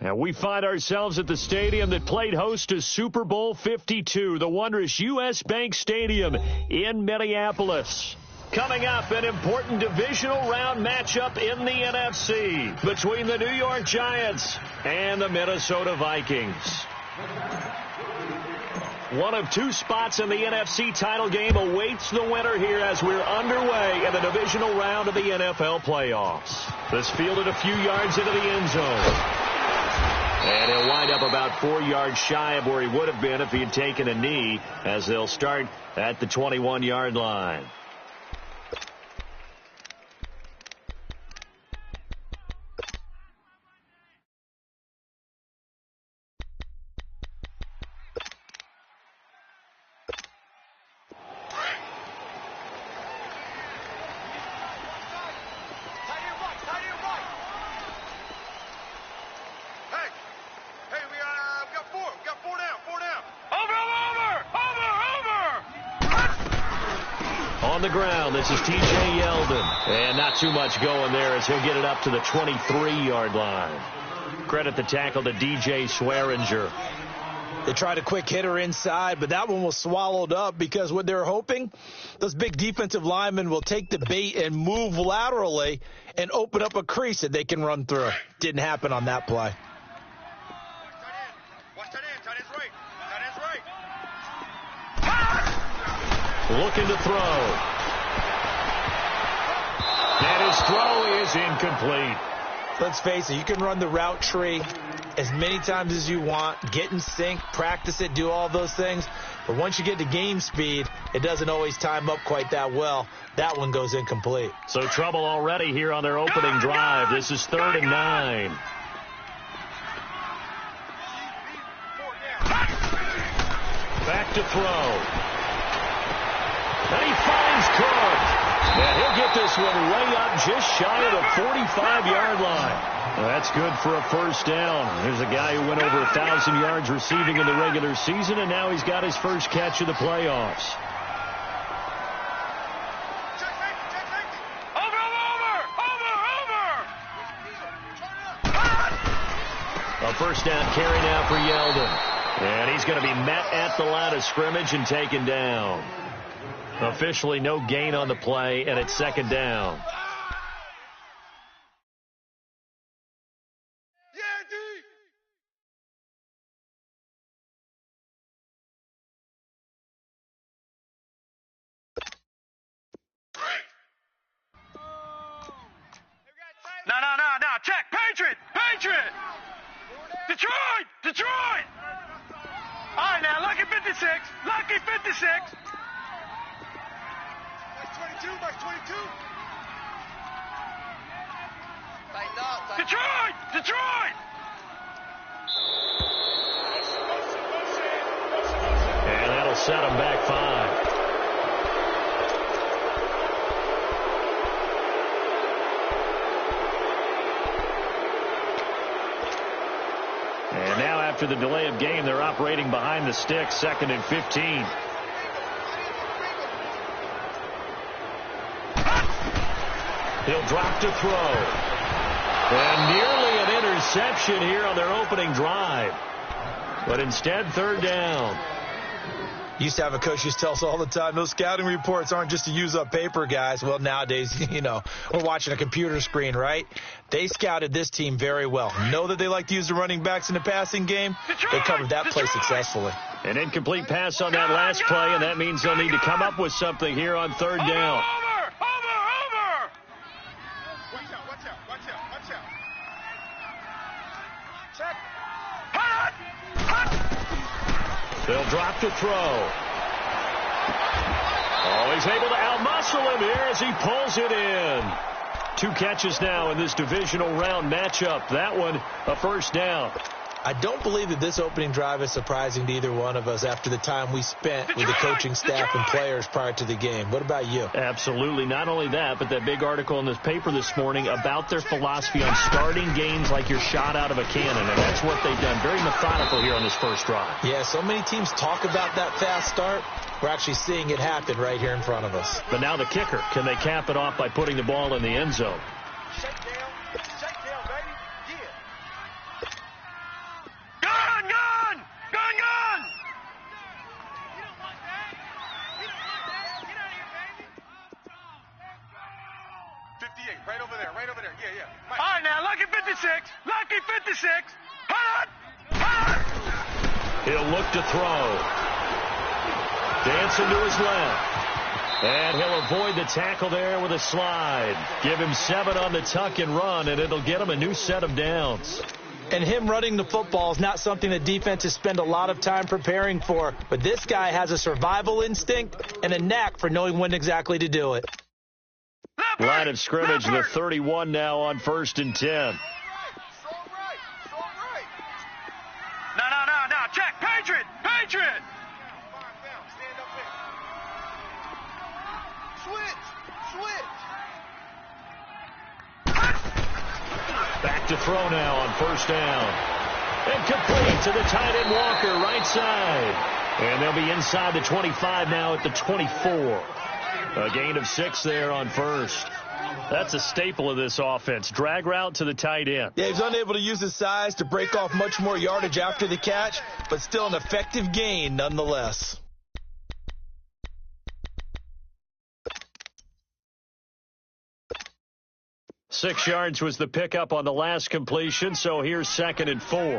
And we find ourselves at the stadium that played host to Super Bowl 52, the wondrous U.S. Bank Stadium in Minneapolis. Coming up, an important divisional round matchup in the NFC between the New York Giants and the Minnesota Vikings. One of two spots in the NFC title game awaits the winner here as we're underway in the divisional round of the NFL playoffs. This fielded a few yards into the end zone. And he'll wind up about 4 yards shy of where he would have been if he had taken a knee, as they'll start at the 21-yard line. On the ground, this is T.J. Yeldon. And not too much going there as he'll get it up to the 23-yard line. Credit the tackle to D.J. Swearinger. They tried a quick hitter inside, but that one was swallowed up because what they're hoping, those big defensive linemen will take the bait and move laterally and open up a crease that they can run through. Didn't happen on that play. Looking to throw. And his throw is incomplete. Let's face it, you can run the route tree as many times as you want, get in sync, practice it, do all those things. But once you get to game speed, it doesn't always time up quite that well. That one goes incomplete. So trouble already here on their opening drive. This is 3rd and 9. Back to throw. And he finds Cook. And he'll get this one way up just shy of the 45-yard line. Well, that's good for a first down. There's a guy who went over 1,000 yards receiving in the regular season, and now he's got his first catch of the playoffs. A first down carry now for Yeldon. And he's going to be met at the line of scrimmage and taken down. Officially no gain on the play, and it's 2nd down. No. Check. Patriot. Detroit. All right, now, lucky 56. Mark 22. Detroit. And that'll set them back 5. And now after the delay of game, they're operating behind the sticks, 2nd and 15. He'll drop to throw. And nearly an interception here on their opening drive. But instead, 3rd down. Used to have a coach who used to tell us all the time, those scouting reports aren't just to use up paper, guys. Well, nowadays, we're watching a computer screen, right? They scouted this team very well. Know that they like to use the running backs in the passing game. They covered that play successfully. An incomplete pass on that last play, and that means they'll need to come up with something here on 3rd down. They'll drop to throw. Oh, he's able to outmuscle him here as he pulls it in. 2 catches now in this divisional round matchup. That one, a first down. I don't believe that this opening drive is surprising to either one of us after the time we spent with the coaching staff and players prior to the game. What about you? Absolutely. Not only that, but that big article in this paper this morning about their philosophy on starting games like you're shot out of a cannon, and that's what they've done. Very methodical here on this first drive. Yeah, so many teams talk about that fast start. We're actually seeing it happen right here in front of us. But now the kicker. Can they cap it off by putting the ball in the end zone? Right over there. Yeah. Mike. All right, now, lucky 56. Lucky 56. Hold on. He'll look to throw. Dancing to his left. And he'll avoid the tackle there with a slide. Give him 7 on the tuck and run, and it'll get him a new set of downs. And him running the football is not something that defenses spend a lot of time preparing for. But this guy has a survival instinct and a knack for knowing when exactly to do it. Line of scrimmage, the 31 now on 1st and 10. No. Check. Patriot. Stand up there. Switch. Back to throw now on 1st down. And complete to the tight end Walker, right side. And they'll be inside the 25 now at the 24. A gain of 6 there on 1st. That's a staple of this offense. Drag route to the tight end. Yeah, he's unable to use his size to break off much more yardage after the catch, but still an effective gain nonetheless. Six yards was the pickup on the last completion, so here's 2nd and 4. Hey,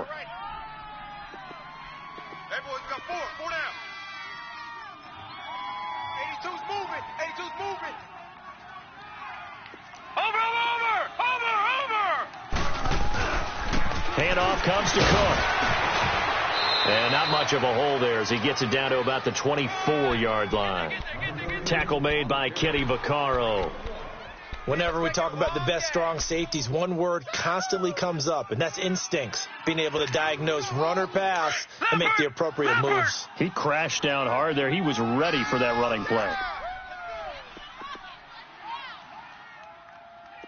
boys, got 4 down. 82's moving. Over. Handoff comes to Cook. And not much of a hole there as he gets it down to about the 24-yard line. Tackle made by Kenny Vaccaro. Whenever we talk about the best strong safeties, one word constantly comes up, and that's instincts. Being able to diagnose run or pass and make the appropriate moves. He crashed down hard there. He was ready for that running play.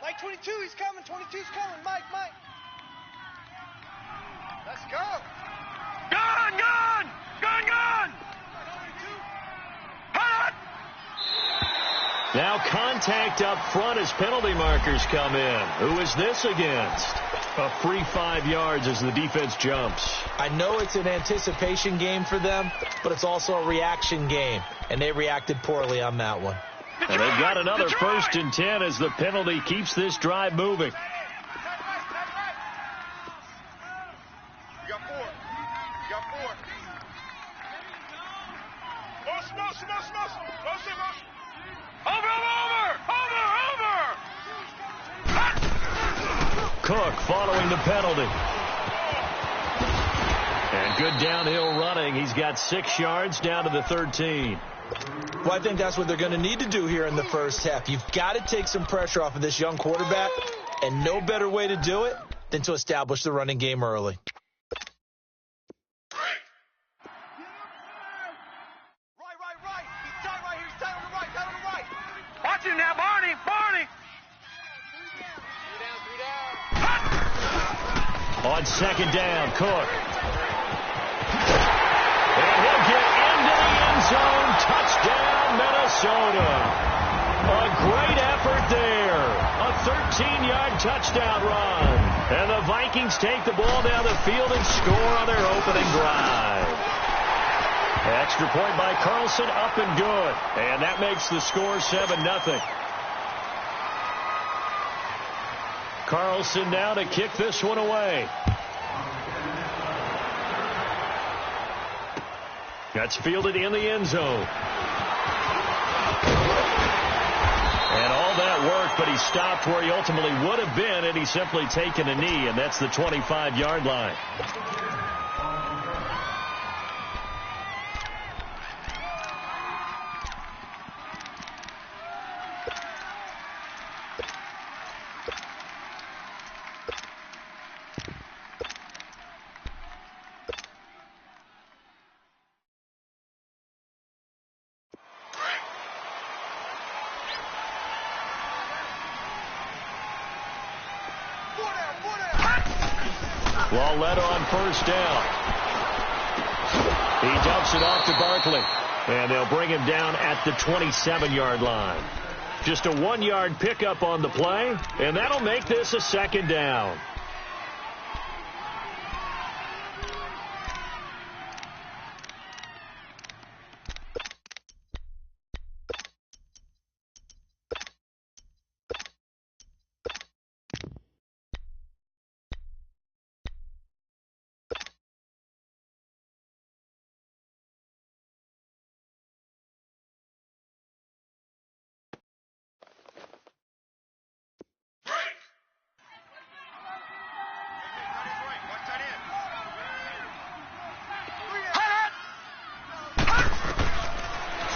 Mike, 22, he's coming. 22's coming. Mike. Let's go. Gun. Hot. Now contact up front as penalty markers come in. Who is this against? A free 5 yards as the defense jumps. I know it's an anticipation game for them, but it's also a reaction game, and they reacted poorly on that one. And they've got another 1st and 10 as the penalty keeps this drive moving. You got 4. Motion. Over. Cook following the penalty. And good downhill running. He's got 6 yards down to the 13. Well, I think that's what they're going to need to do here in the first half. You've got to take some pressure off of this young quarterback, and no better way to do it than to establish the running game early. Right. He's tight right here. He's tight on the right. Watch him now, Barney. 3 down. On 2nd down, Cook. And he'll get into the end zone. Touchdown, Minnesota. A great effort there. A 13-yard touchdown run. And the Vikings take the ball down the field and score on their opening drive. Extra point by Carlson, up and good. And that makes the score 7-0. Carlson now to kick this one away. That's fielded in the end zone. And all that work, but he stopped where he ultimately would have been, and he's simply taken a knee, and that's the 25-yard line. Well led on 1st down. He dumps it off to Barkley. And they'll bring him down at the 27-yard line. Just a 1-yard pickup on the play, and that'll make this a 2nd down.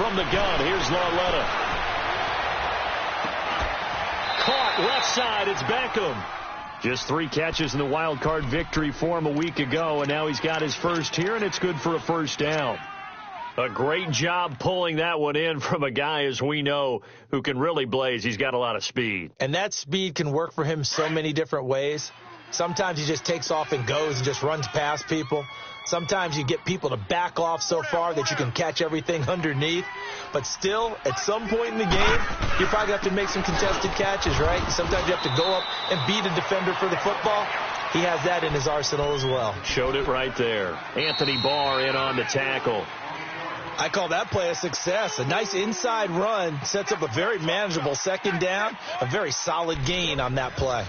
from the gun. Here's Lauletta. Caught left side. It's Beckham. Just 3 catches in the wild card victory for him a week ago, and now he's got his first here, and it's good for a first down. A great job pulling that one in from a guy, as we know, who can really blaze. He's got a lot of speed. And that speed can work for him so many different ways. Sometimes he just takes off and goes and just runs past people. Sometimes you get people to back off so far that you can catch everything underneath. But still, at some point in the game, you probably have to make some contested catches, right? Sometimes you have to go up and beat a defender for the football. He has that in his arsenal as well. Showed it right there. Anthony Barr in on the tackle. I call that play a success. A nice inside run sets up a very manageable second down, a very solid gain on that play.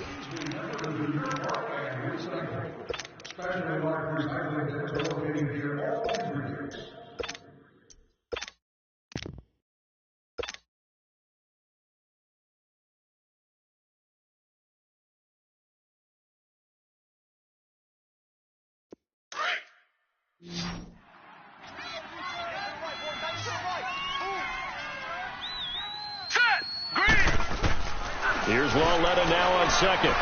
Here's Lauletta now on second.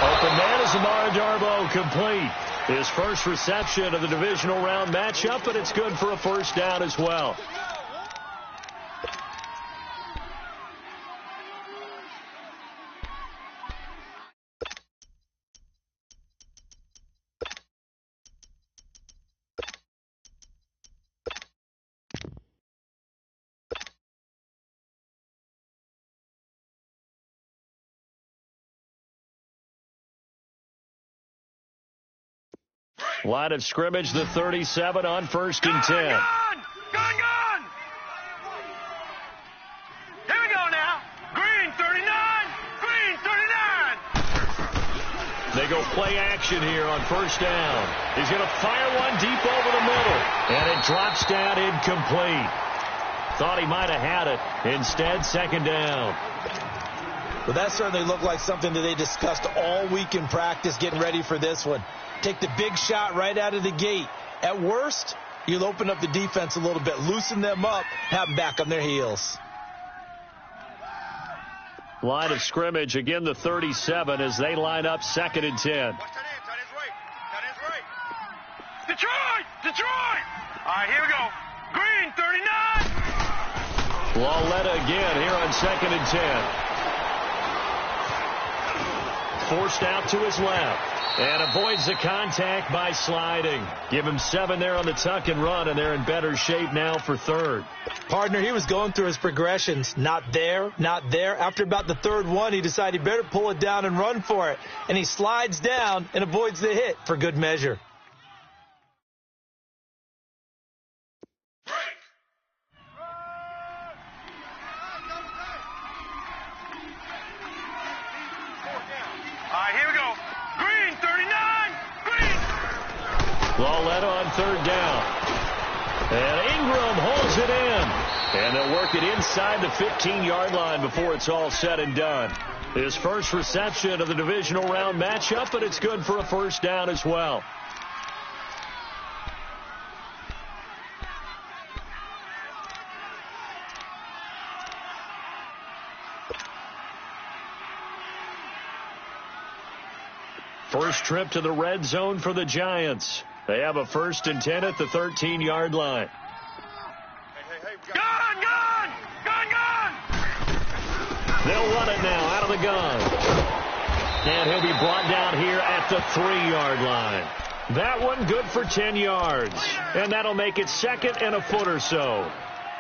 Open man is Amara Darboh, complete. His first reception of the divisional round matchup, but it's good for a first down as well. Line of scrimmage, the 37 on 1st and 10. Gone! Here we go now. Green 39. Green 39. They go play action here on 1st down. He's going to fire one deep over the middle. And it drops down incomplete. Thought he might have had it. Instead, 2nd down. Well, that certainly looked like something that they discussed all week in practice getting ready for this one. Take the big shot right out of the gate. At worst, you'll open up the defense a little bit, loosen them up, have them back on their heels. Line of scrimmage, again the 37 as they line up 2nd and 10. Watch that end, tight end's right. Tight end's right. Detroit! All right, here we go. Green 39. Lauletta again here on 2nd and 10. Forced out to his left. And avoids the contact by sliding. Give him 7 there on the tuck and run, and they're in better shape now for 3rd. Partner, he was going through his progressions. Not there, not there. After about the 3rd one, he decided he better pull it down and run for it. And he slides down and avoids the hit for good measure. Lauletta on 3rd down. And Ingram holds it in. And they'll work it inside the 15-yard line before it's all said and done. His first reception of the divisional round matchup, but it's good for a first down as well. First trip to the red zone for the Giants. They have a 1st and 10 at the 13-yard line. Gone! They'll run it now out of the gun. And he'll be brought down here at the 3-yard line. That one good for 10 yards. And that'll make it 2nd and a foot or so.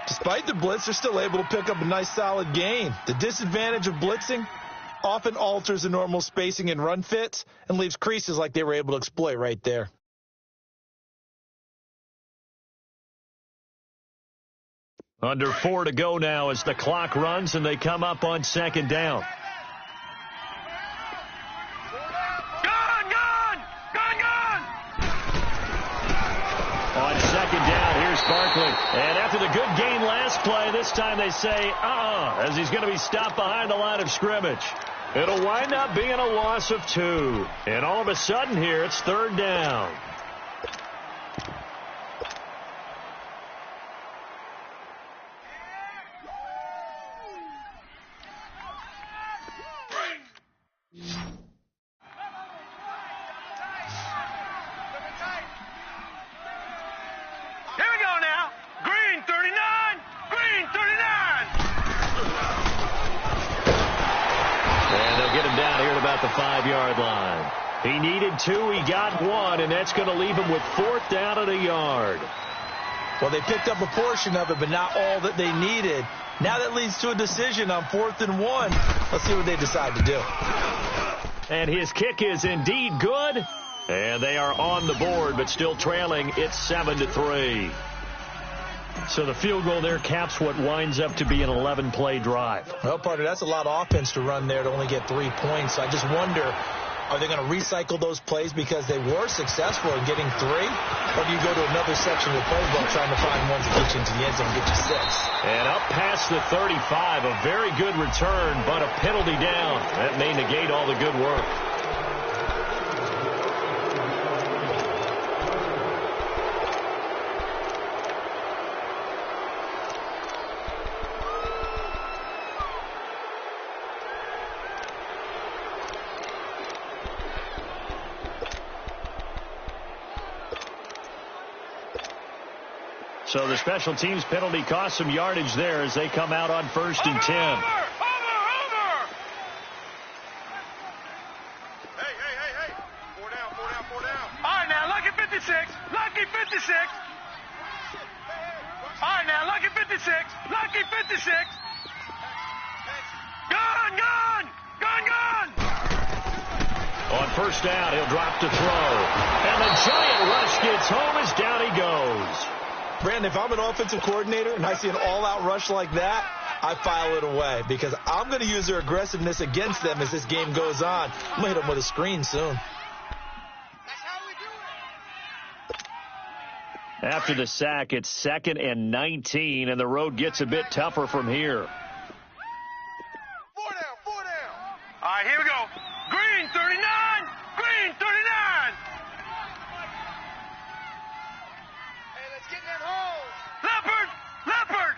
Despite the blitz, they're still able to pick up a nice solid gain. The disadvantage of blitzing often alters the normal spacing and run fits and leaves creases like they were able to exploit right there. Under 4 to go now as the clock runs and they come up on 2nd down. Gone! On 2nd down, here's Barkley. And after the good gain last play, this time they say, as he's going to be stopped behind the line of scrimmage. It'll wind up being a loss of 2. And all of a sudden here, it's 3rd down. 5-yard line. He needed 2. He got 1, and that's going to leave him with 4th down and a yard. Well, they picked up a portion of it, but not all that they needed. Now that leads to a decision on 4th and 1. Let's see what they decide to do. And his kick is indeed good. And they are on the board, but still trailing. It's 7-3. So the field goal there caps what winds up to be an 11-play drive. Well, partner, that's a lot of offense to run there to only get 3 points. So I just wonder, are they going to recycle those plays because they were successful in getting 3? Or do you go to another section of the playbook trying to find ones that get you into the end zone and get you 6? And up past the 35, a very good return, but a penalty down. That may negate all the good work. So the special teams penalty cost some yardage there as they come out on 1st and 10. Over! Hey. 4 down. All right, now, Lucky 56. Lucky 56. All right, now, Lucky 56. Lucky 56. Gone! On 1st down, he'll drop to throw. And the giant rush gets home as down he goes. Brandon, if I'm an offensive coordinator and I see an all-out rush like that, I file it away because I'm going to use their aggressiveness against them as this game goes on. I'm going to hit them with a screen soon. That's how we do it. After the sack, it's 2nd and 19, and the road gets a bit tougher from here. 4 down. All right, here we go. Green 39. Get in that hole. Leopard.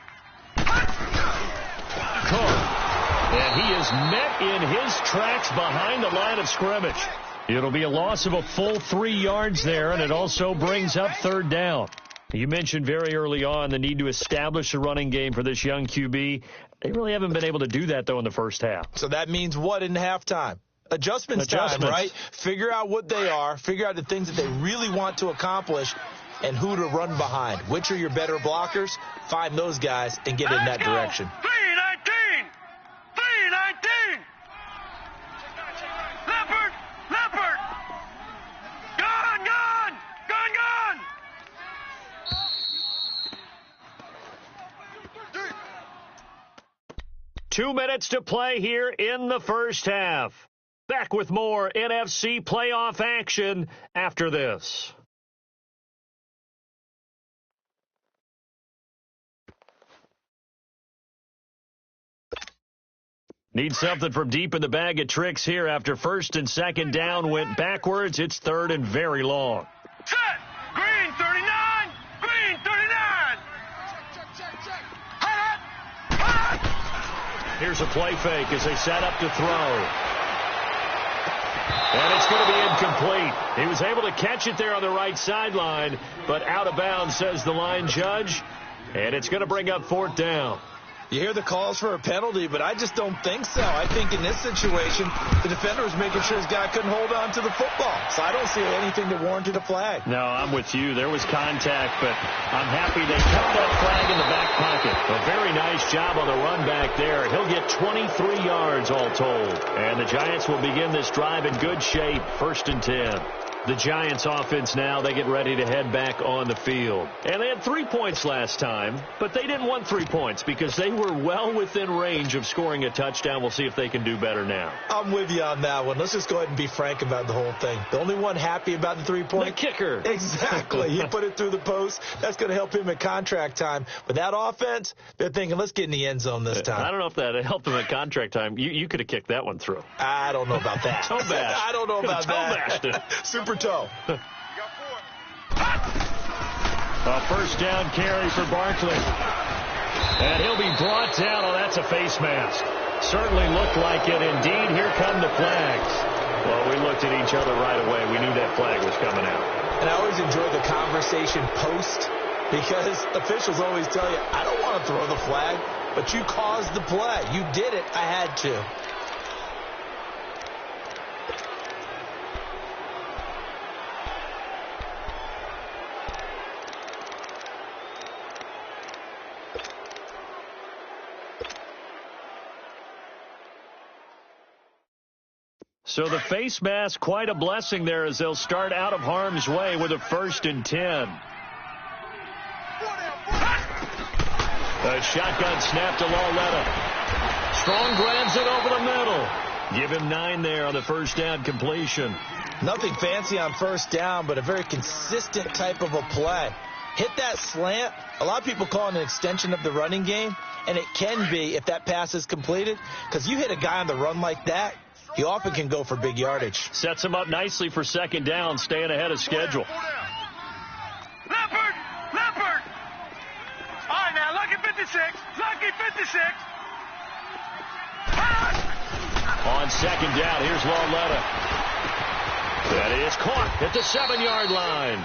And he is met in his tracks behind the line of scrimmage. It'll be a loss of a full 3 yards there, and it also brings up 3rd down. You mentioned very early on the need to establish a running game for this young QB. They really haven't been able to do that, though, in the first half. So that means what in halftime? Adjustments time, right? Figure out what they are. Figure out the things that they really want to accomplish. And who to run behind. Which are your better blockers? Find those guys and get in that direction. 319. Leopard. Gone. 2 minutes to play here in the first half. Back with more NFC playoff action after this. Need something from deep in the bag of tricks here after 1st and 2nd down went backwards. It's 3rd and very long. Set. Green 39. Check. Here's a play fake as they set up to throw. And it's going to be incomplete. He was able to catch it there on the right sideline, but out of bounds, says the line judge. And it's going to bring up 4th down. You hear the calls for a penalty, but I just don't think so. I think in this situation, the defender was making sure his guy couldn't hold on to the football. So I don't see anything that warranted a flag. No, I'm with you. There was contact, but I'm happy they kept that flag in the back pocket. A very nice job on the run back there. He'll get 23 yards all told. And the Giants will begin this drive in good shape, 1st and 10. The Giants offense now, they get ready to head back on the field. And they had 3 points last time, but they didn't want 3 points because they were well within range of scoring a touchdown. We'll see if they can do better now. I'm with you on that one. Let's just go ahead and be frank about the whole thing. The only one happy about the 3-point? The kicker. Exactly. He put it through the post. That's going to help him at contract time. With that offense, they're thinking, let's get in the end zone this time. I don't know if that helped him at contract time. You could have kicked that one through. I don't know about that. Toe bash. I don't know about that. Toe Super toe. You got 4. A 1st down carry for Barkley. And he'll be brought down. Oh, that's a face mask. Certainly looked like it. Indeed, here come the flags. Well, we looked at each other right away. We knew that flag was coming out. And I always enjoy the conversation post because officials always tell you, I don't want to throw the flag, but you caused the play. You did it. I had to. So the face mask, quite a blessing there as they'll start out of harm's way with a 1st and 10. A shotgun snap to Lauletta. Strong grabs it over the middle. Give him 9 there on the first down completion. Nothing fancy on first down, but a very consistent type of a play. Hit that slant. A lot of people call it an extension of the running game, and it can be if that pass is completed, because you hit a guy on the run like that, he often can go for big yardage. Sets him up nicely for 2nd down, staying ahead of schedule. Leopard! Leopard! All right, now, lucky 56. Lucky 56. On 2nd down, here's Lauletta. That is caught at the 7-yard line.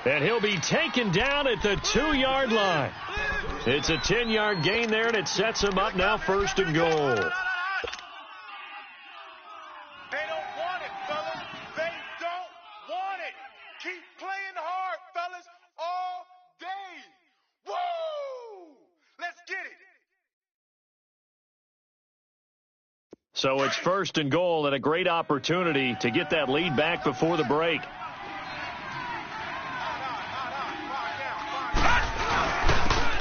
And he'll be taken down at the 2-yard line. It's a 10-yard gain there, and it sets him up now 1st and goal. They don't want it, fellas. They don't want it. Keep playing hard, fellas, all day. Woo! Let's get it. So it's 1st and goal and a great opportunity to get that lead back before the break.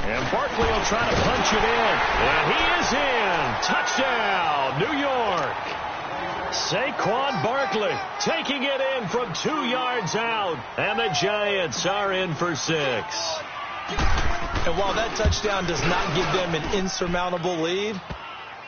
And Barkley will try to punch it in. And he is in. Touchdown, New York. Saquon Barkley taking it in from 2 yards out. And the Giants are in for 6. And while that touchdown does not give them an insurmountable lead,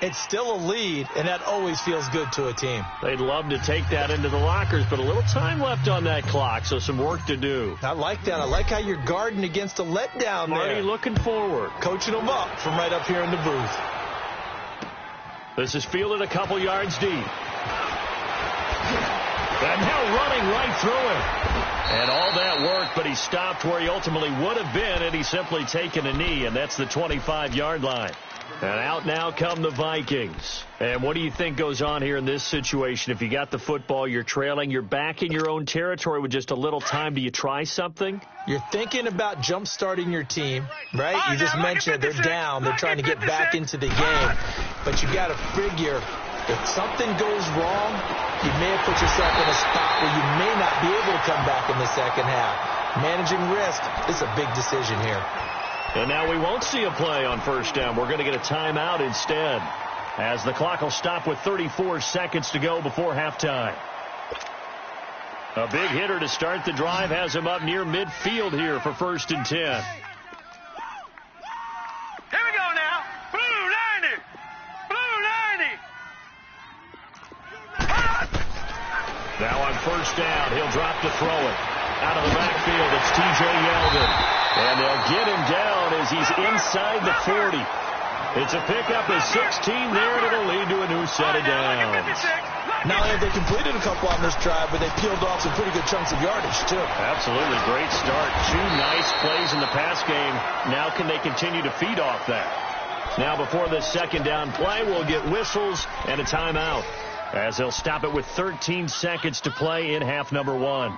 it's still a lead, and that always feels good to a team. They'd love to take that into the lockers, but a little time left on that clock, so some work to do. I like that. I like how you're guarding against a letdown there. Marty looking forward. Coaching them up from right up here in the booth. This is fielded a couple yards deep. And now running right through him. And all that work, but he stopped where he ultimately would have been had he simply taken a knee, and that's the 25-yard line. And out now come the Vikings. And what do you think goes on here in this situation? If you got the football, you're trailing, you're back in your own territory with just a little time. Do you try something? You're thinking about jump-starting your team, right? You just mentioned they're down. They're trying to get back into the game. But you got to figure if something goes wrong, you may have put yourself in a spot where you may not be able to come back in the second half. Managing risk is a big decision here. And now we won't see a play on first down. We're going to get a timeout instead, as the clock will stop with 34 seconds to go before halftime. A big hitter to start the drive has him up near midfield here for 1st and 10. Here we go now. Blue 90. Blue 90. Now on first down, he'll drop to throw it. Out of the backfield, it's T.J. Yeldon. And they'll get him down as he's inside the 40. It's a pickup of 16 there, and it'll lead to a new set of downs. Not only have they completed a couple on this drive, but they peeled off some pretty good chunks of yardage, too. Absolutely. Great start. 2 nice plays in the pass game. Now can they continue to feed off that? Now before the second down play, we'll get whistles and a timeout, as they'll stop it with 13 seconds to play in half number 1.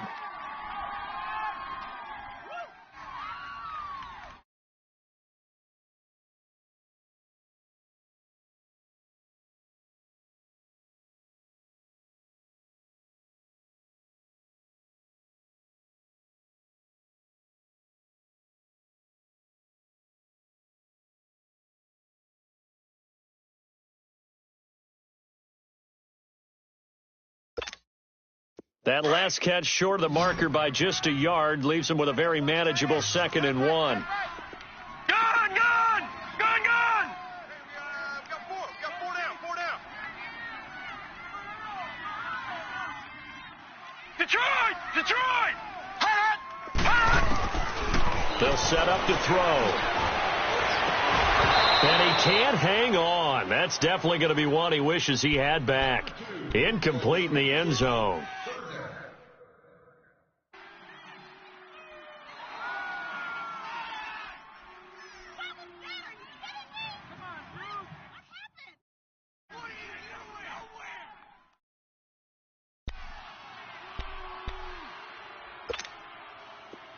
That last catch short of the marker by just a yard leaves him with a very manageable 2nd and 1. Gun! Gun! Gun! Gun! Got four down. Detroit! Detroit! Hot! They'll set up to throw. And he can't hang on. That's definitely going to be one he wishes he had back. Incomplete in the end zone.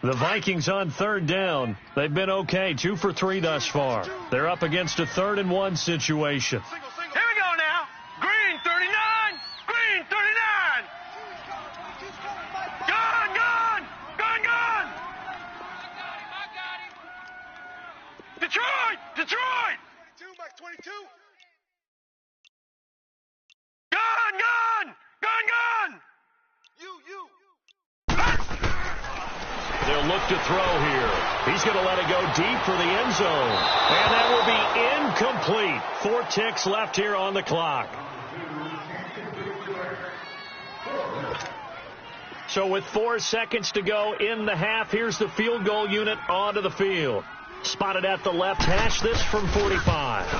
The Vikings on 3rd down. They've been okay, 2 for 3 thus far. They're up against a 3rd and 1 situation. Here we go now. Green 39. Green 39. Detroit! 22, Mike, 22. Gun! You. They'll look to throw here. He's going to let it go deep for the end zone. And that will be incomplete. 4 ticks left here on the clock. So with 4 seconds to go in the half, here's the field goal unit onto the field. Spotted at the left hash, this from 45.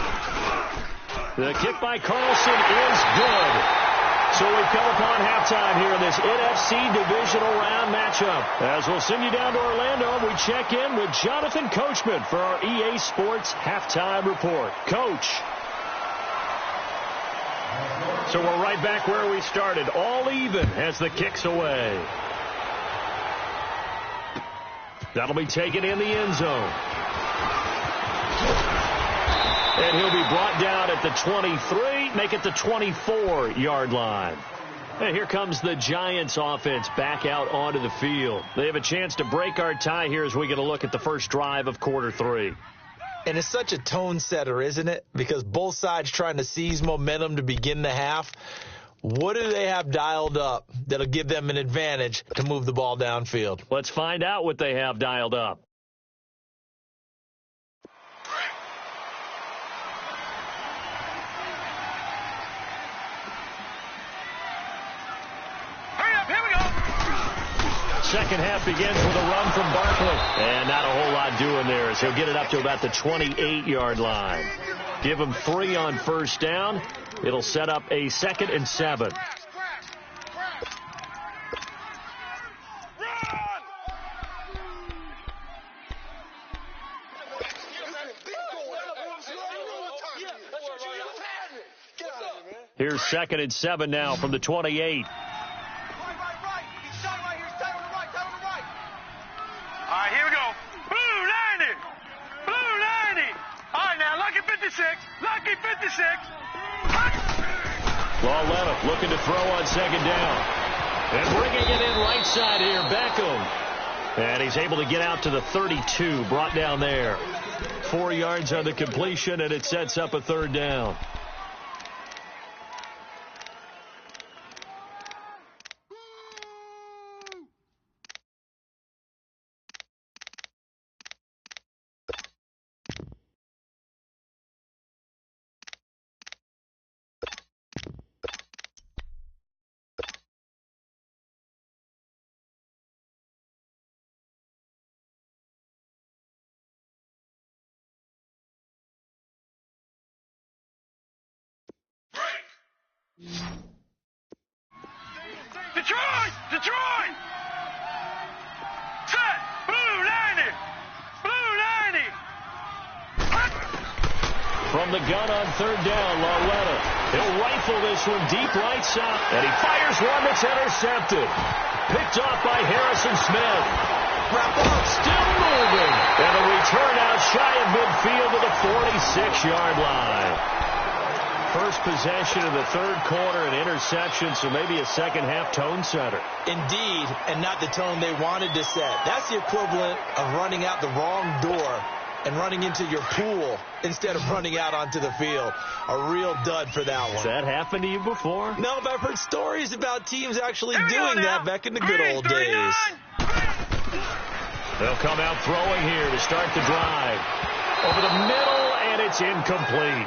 The kick by Carlson is good. So we come upon halftime here in this NFC divisional round matchup. As we'll send you down to Orlando, we check in with Jonathan Coachman for our EA Sports halftime report. Coach. So we're right back where we started, all even as the kick's away. That'll be taken in the end zone. And he'll be brought down at the 23, make it the 24-yard line. And here comes the Giants offense back out onto the field. They have a chance to break our tie here as we get a look at the first drive of quarter 3. And it's such a tone setter, isn't it? Because both sides trying to seize momentum to begin the half. What do they have dialed up that'll give them an advantage to move the ball downfield? Let's find out what they have dialed up. Second half begins with a run from Barkley. And not a whole lot doing there as he'll get it up to about the 28-yard line. Give him 3 on first down. It'll set up a 2nd and 7. Here's 2nd and 7 now from the 28. Lucky 56. Lauletta looking to throw on 2nd down. And bringing it in right side here, Beckham. And he's able to get out to the 32, brought down there. 4 yards on the completion, and it sets up a 3rd down. Detroit! Set! Blue 90! Blue 90! From the gun on 3rd down, Lauletta. He'll rifle this one deep right side. And he fires one that's intercepted. Picked off by Harrison Smith. Still moving. And a return out shy of midfield to the 46-yard line. First possession of the 3rd quarter, an interception, so maybe a second-half tone setter. Indeed, and not the tone they wanted to set. That's the equivalent of running out the wrong door and running into your pool instead of running out onto the field. A real dud for that one. Has that happened to you before? No, but I've heard stories about teams actually doing that back in the good old days. They'll come out throwing here to start the drive. Over the middle, and it's incomplete.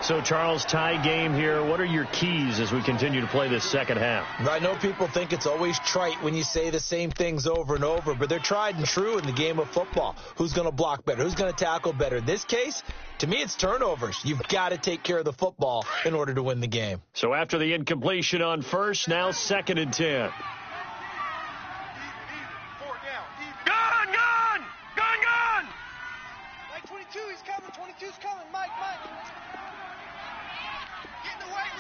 So, Charles, tie game here. What are your keys as we continue to play this second half? I know people think it's always trite when you say the same things over and over, but they're tried and true in the game of football. Who's going to block better? Who's going to tackle better? In this case, to me, it's turnovers. You've got to take care of the football in order to win the game. So after the incompletion on first, now 2nd and 10. Gun! Mike 22, he's coming. 22's coming. Mike. Get in the weight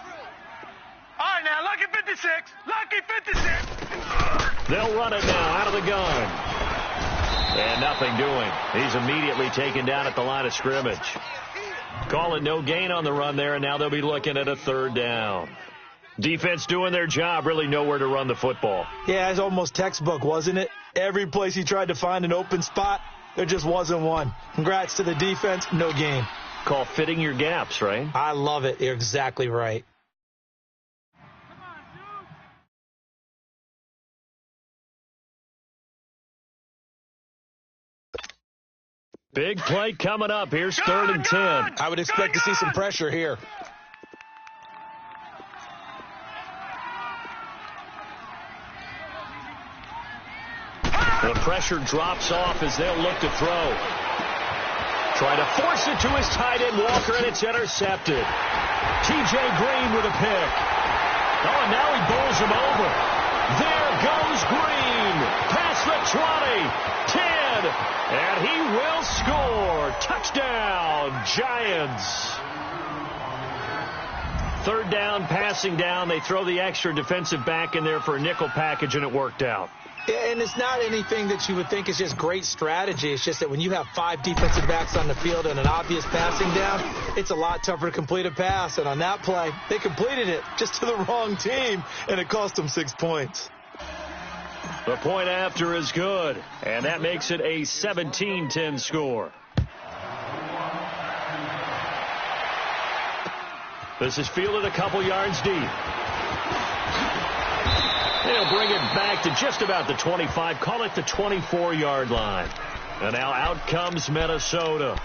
room. All right, now, lucky 56. They'll run it now out of the gun. And nothing doing. He's immediately taken down at the line of scrimmage. Call it no gain on the run there, and now they'll be looking at a 3rd down. Defense doing their job, really nowhere to run the football. Yeah, it's almost textbook, wasn't it? Every place he tried to find an open spot, There just wasn't one. Congrats to the defense. No game. Call fitting your gaps, right? I love it. You're exactly right. Big play coming up. Here's 3rd and 10. I would expect to see some pressure here. The pressure drops off as they'll look to throw. Trying to force it to his tight end, Walker, and it's intercepted. T.J. Green with a pick. Oh, and now he bowls him over. There goes Green. Past the 20, 10, and he will score. Touchdown, Giants. 3rd down, passing down. They throw the extra defensive back in there for a nickel package, and it worked out. Yeah, and it's not anything that you would think is just great strategy. It's just that when you have 5 defensive backs on the field and an obvious passing down, it's a lot tougher to complete a pass. And on that play, they completed it just to the wrong team, and it cost them 6 points. The point after is good, and that makes it a 17-10 score. This is fielded a couple yards deep. They'll bring it back to just about the 25, call it the 24-yard line. And now out comes Minnesota.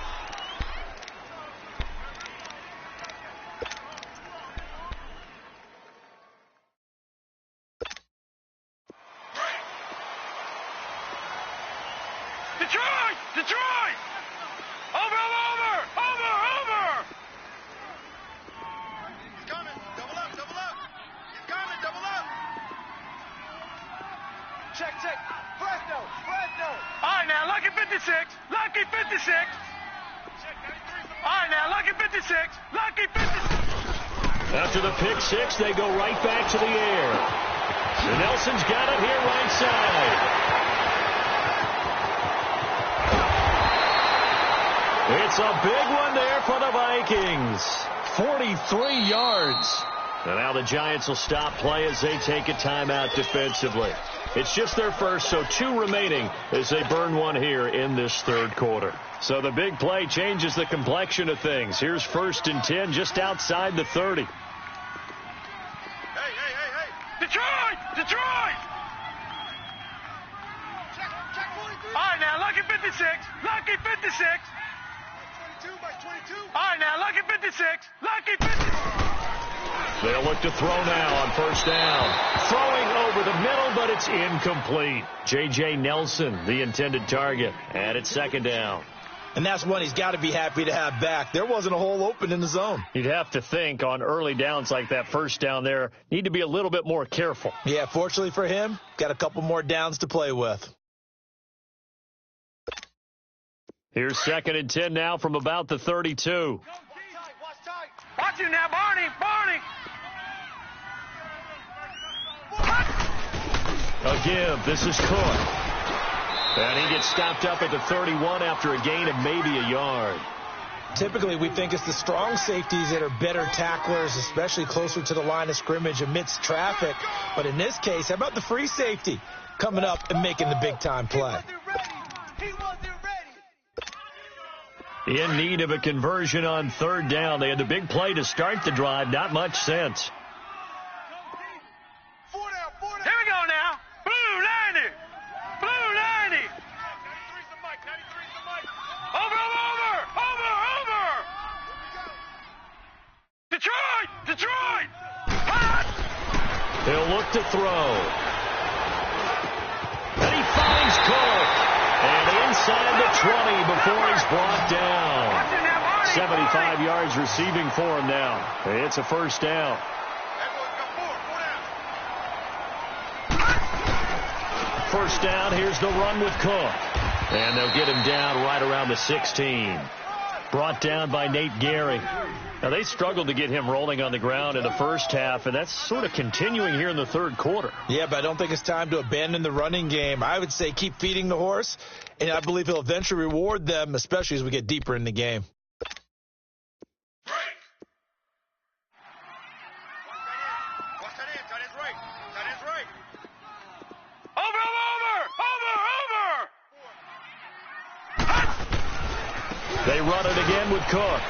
Detroit! Detroit! Over! He's coming. Double up. He's coming. Double up. Check. Fresno. All right, now, lucky 56. Lucky 56. All right, now, lucky 56. Lucky 56. After the pick six, they go right back to the air. And Nelson's got it here right side. It's a big one there for the Vikings. 43 yards. And now the Giants will stop play as they take a timeout defensively. It's just their first, so 2 remaining as they burn one here in this 3rd quarter. So the big play changes the complexion of things. Here's 1st and 10 just outside the 30. Hey. Detroit! Check 43. All right, now, lucky 56. Lucky 56. 22 by 22. All right, now, lucky 56. Lucky 56. They'll look to throw now on 1st down. Throwing over the middle, but it's incomplete. J.J. Nelson, the intended target, and it's 2nd down. And that's one he's got to be happy to have back. There wasn't a hole open in the zone. You'd have to think on early downs like that 1st down there, need to be a little bit more careful. Yeah, fortunately for him, got a couple more downs to play with. Here's 2nd and 10 now from about the 32. Watch it now, Barney. Again, this is Cook. And he gets stopped up at the 31 after a gain of maybe a yard. Typically, we think it's the strong safeties that are better tacklers, especially closer to the line of scrimmage amidst traffic. But in this case, how about the free safety coming up and making the big-time play? He wasn't ready. In need of a conversion on 3rd down. They had the big play to start the drive. Not much sense. Here we go now. Blue 90. Over. Detroit. He'll look to throw. And he finds Cook. And inside the 20 before he's brought down. 75 yards receiving for him now. It's a 1st down. 1st down, here's the run with Cook. And they'll get him down right around the 16. Brought down by Nate Gehring. Now, they struggled to get him rolling on the ground in the 1st half, and that's sort of continuing here in the 3rd quarter. Yeah, but I don't think it's time to abandon the running game. I would say keep feeding the horse, and I believe he'll eventually reward them, especially as we get deeper in the game. They run it again with Cook.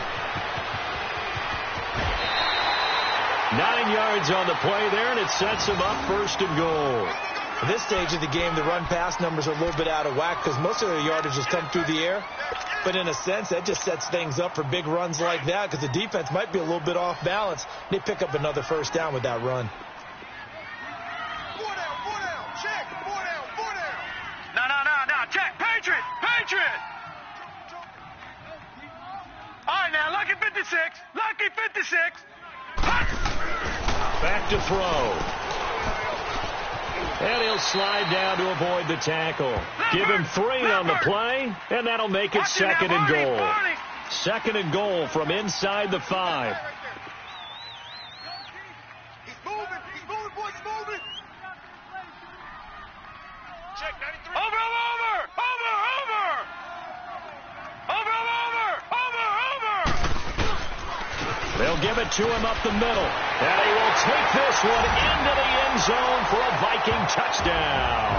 9 yards on the play there, and it sets him up 1st and goal. At this stage of the game, the run-pass numbers are a little bit out of whack because most of their yardage has come through the air. But in a sense, that just sets things up for big runs like that because the defense might be a little bit off balance. They pick up another 1st down with that run. 4 down, check, 4 down. No, check, Patriot. All right, now, lucky 56. Back to throw. And he'll slide down to avoid the tackle. Give him 3 on the play, and that'll make it 2nd and goal. 2nd and goal from inside the 5. He's moving, boys, he's moving. Check, 93. Over. They'll give it to him up the middle. And he will take this one into the end zone for a Viking touchdown.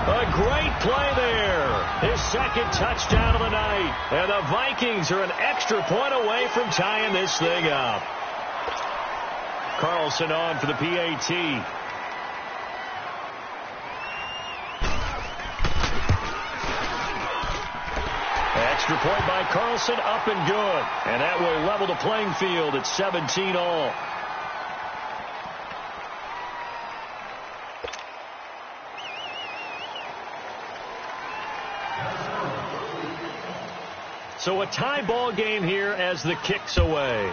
A great play there. His 2nd touchdown of the night. And the Vikings are an extra point away from tying this thing up. Carlson on for the PAT. Extra point by Carlson, up and good. And that will level the playing field at 17 all. So a tie ball game here as the kick's away.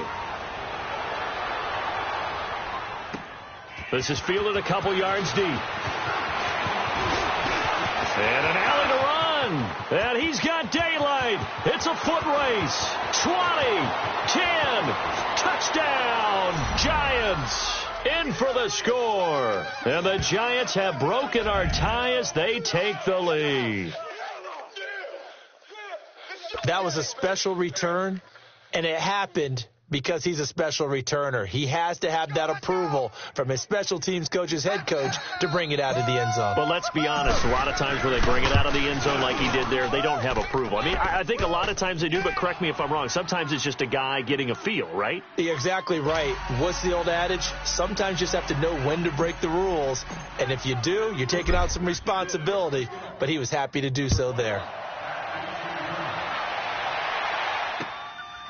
This is fielded a couple yards deep. And an alley to run. And he's got daylight. It's a foot race. 20, 10, touchdown, Giants. In for the score. And the Giants have broken our tie as they take the lead. That was a special return, and it happened because he's a special returner. He has to have that approval from his special teams coach's head coach to bring it out of the end zone. But let's be honest, a lot of times when they bring it out of the end zone like he did there, they don't have approval. I mean, I think a lot of times they do, but correct me if I'm wrong. Sometimes it's just a guy getting a feel, right? You're exactly right. What's the old adage? Sometimes you just have to know when to break the rules, and if you do, you're taking out some responsibility, but he was happy to do so there.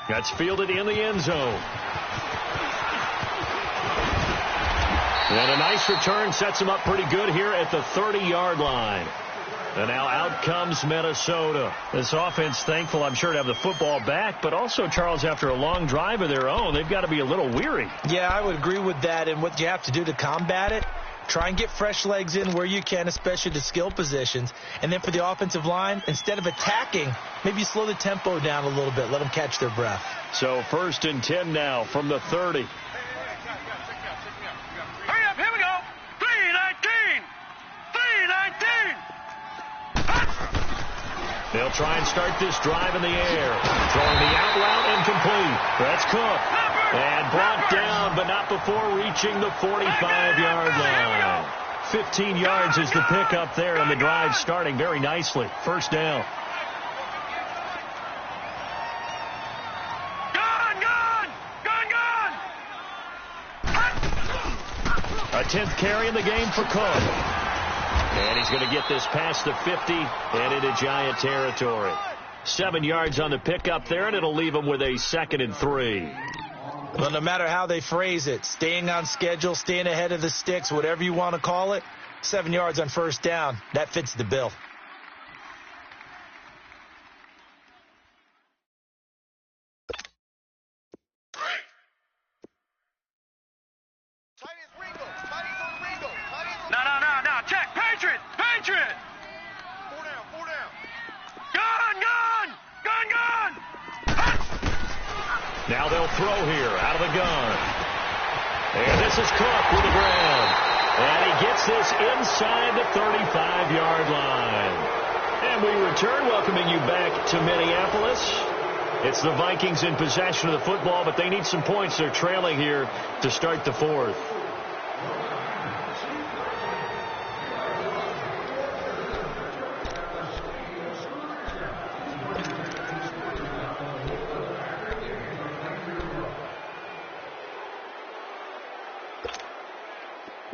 That's fielded in the end zone. And a nice return sets him up pretty good here at the 30-yard line. And now out comes Minnesota. This offense thankful, I'm sure, to have the football back, but also, Charles, after a long drive of their own, they've got to be a little weary. Yeah, I would agree with that, and what you have to do to combat it, try and get fresh legs in where you can, especially the skill positions. And then for the offensive line, instead of attacking, maybe slow the tempo down a little bit. Let them catch their breath. So 1st and 10 now from the 30. Hurry up, here we go. 3-19. They'll try and start this drive in the air. Throwing the out route incomplete. That's Cook. And brought down, but not before reaching the 45-yard line. 15 yards is the pickup there, and the drive starting very nicely. 1st down. A 10th carry in the game for Cook. And he's going to get this past the 50 and into Giant territory. 7 yards on the pickup there, and it'll leave him with a 2nd and 3. Well, no matter how they phrase it, staying on schedule, staying ahead of the sticks, whatever you want to call it, 7 yards on 1st down, that fits the bill. No, check, Patriot. 4 down. Gun. Now they'll throw here out of the gun. And this is Cook with the grab. And he gets this inside the 35-yard line. And we return, welcoming you back to Minneapolis. It's the Vikings in possession of the football, but they need some points. They're trailing here to start the 4th.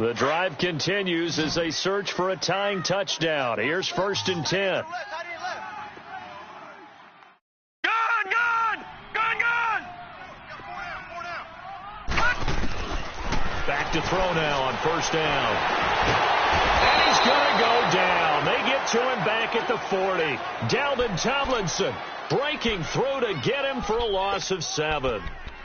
The drive continues as they search for a tying touchdown. Here's 1st and 10. Back to throw now on 1st down. And he's going to go down. They get to him back at the 40. Dalvin Tomlinson breaking through to get him for a loss of 7.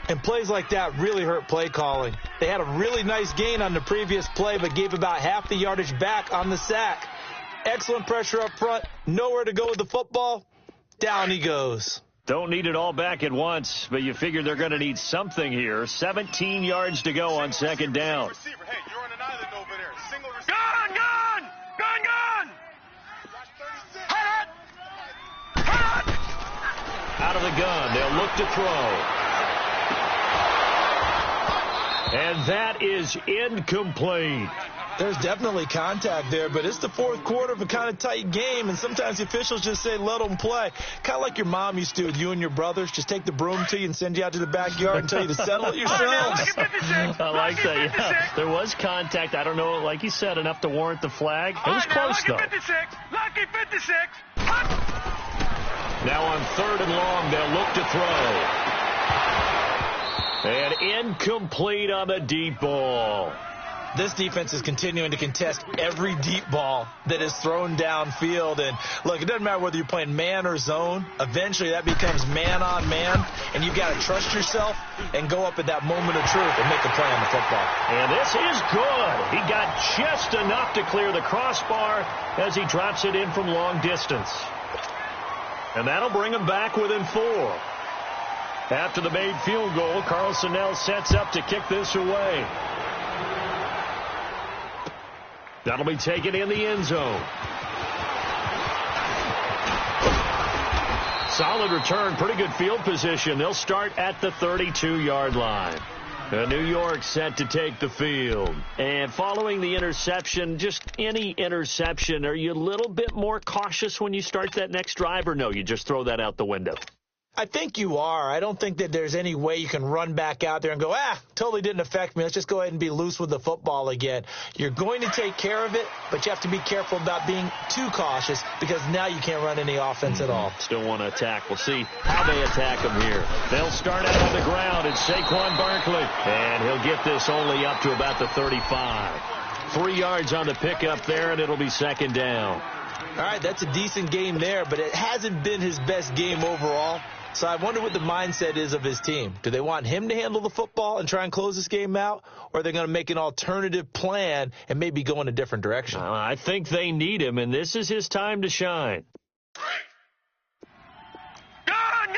And plays like that really hurt play calling. They had a really nice gain on the previous play, but gave about half the yardage back on the sack. Excellent pressure up front. Nowhere to go with the football. Down he goes. Don't need it all back at once, but you figure they're going to need something here. 17 yards to go on 2nd down. Hey, you're on an island over there. Single receiver. Gun! Out of the gun, they'll look to throw. And that is incomplete. There's definitely contact there, but it's the 4th quarter of a kind of tight game, and sometimes the officials just say, let them play. Kind of like your mom used to with you and your brothers. Just take the broom to you and send you out to the backyard and tell you to settle it yourselves. I like that, yeah. There was contact. I don't know, like you said, enough to warrant the flag. It was close, though. Lucky 56. Now on 3rd and long, they'll look to throw. And incomplete on the deep ball. This defense is continuing to contest every deep ball that is thrown downfield. And, look, it doesn't matter whether you're playing man or zone. Eventually that becomes man on man, and you've got to trust yourself and go up at that moment of truth and make a play on the football. And this is good. He got just enough to clear the crossbar as he drops it in from long distance. And that'll bring him back within 4. After the made field goal, Carlson now sets up to kick this away. That'll be taken in the end zone. Solid return, pretty good field position. They'll start at the 32-yard line. New York set to take the field. And following the interception, just any interception, are you a little bit more cautious when you start that next drive, or no, you just throw that out the window? I think you are. I don't think that there's any way you can run back out there and go, totally didn't affect me. Let's just go ahead and be loose with the football again. You're going to take care of it, but you have to be careful about being too cautious because now you can't run any offense at all. Still want to attack. We'll see how they attack them here. They'll start out on the ground. It's Saquon Barkley, and he'll get this only up to about the 35. 3 yards on the pickup there, and it'll be 2nd down. All right, that's a decent game there, but it hasn't been his best game overall. So I wonder what the mindset is of his team. Do they want him to handle the football and try and close this game out, or are they going to make an alternative plan and maybe go in a different direction? I think they need him, and this is his time to shine. Gun!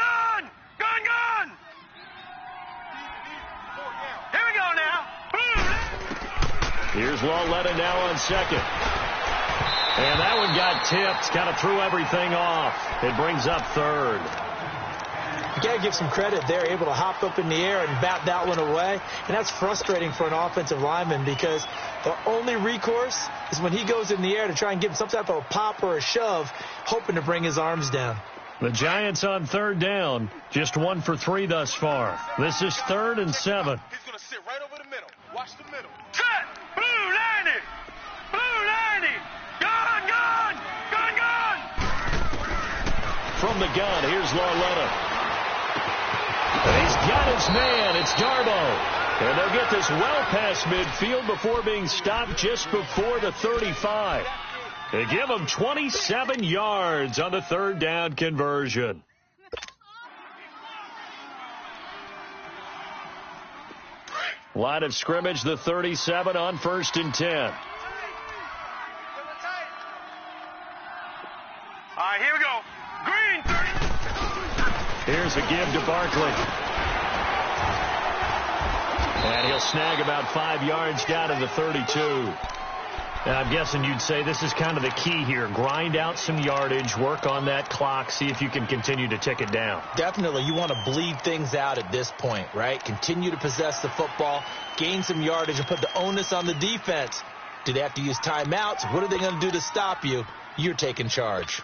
Here we go now. Here's Lawletta now on 2nd. And that one got tipped, kind of threw everything off. It brings up 3rd. You got to give some credit. They're able to hop up in the air and bat that one away. And that's frustrating for an offensive lineman because the only recourse is when he goes in the air to try and give some type of a pop or a shove, hoping to bring his arms down. The Giants on 3rd down, just 1 for 3 thus far. This is 3rd and 7. He's going to sit right over the middle. Watch the middle. Set! Blue 90! Gun! From the gun, here's Lawletta. And he's got his man. It's Darbo. And they'll get this well past midfield before being stopped just before the 35. They give him 27 yards on the 3rd down conversion. Line of scrimmage, the 37 on 1st and 10. All right, here we go. Green 30. Here's a give to Barkley. And he'll snag about 5 yards down to the 32. And I'm guessing you'd say this is kind of the key here. Grind out some yardage, work on that clock, see if you can continue to tick it down. Definitely. You want to bleed things out at this point, right? Continue to possess the football, gain some yardage, and put the onus on the defense. Do they have to use timeouts? What are they going to do to stop you? You're taking charge.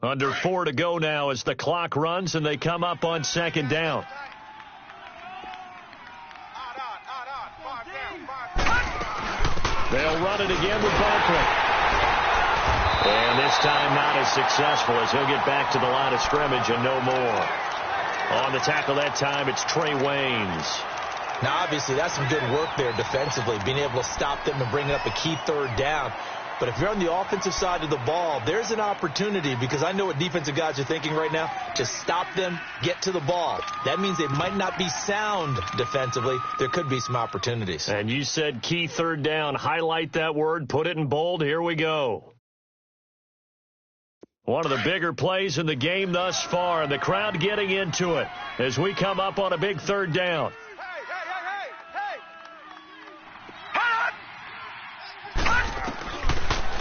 Under 4 to go now as the clock runs and they come up on second down. They'll run it again with Barkley. And this time not as successful as he'll get back to the line of scrimmage and no more. On the tackle that time, it's Trey Waynes. Now, obviously, that's some good work there defensively, being able to stop them and bring up a key third down. But if you're on the offensive side of the ball, there's an opportunity, because I know what defensive guys are thinking right now, to stop them, get to the ball. That means they might not be sound defensively. There could be some opportunities. And you said key third down. Highlight that word, put it in bold. Here we go. One of the bigger plays in the game thus far. The crowd getting into it as we come up on a big third down.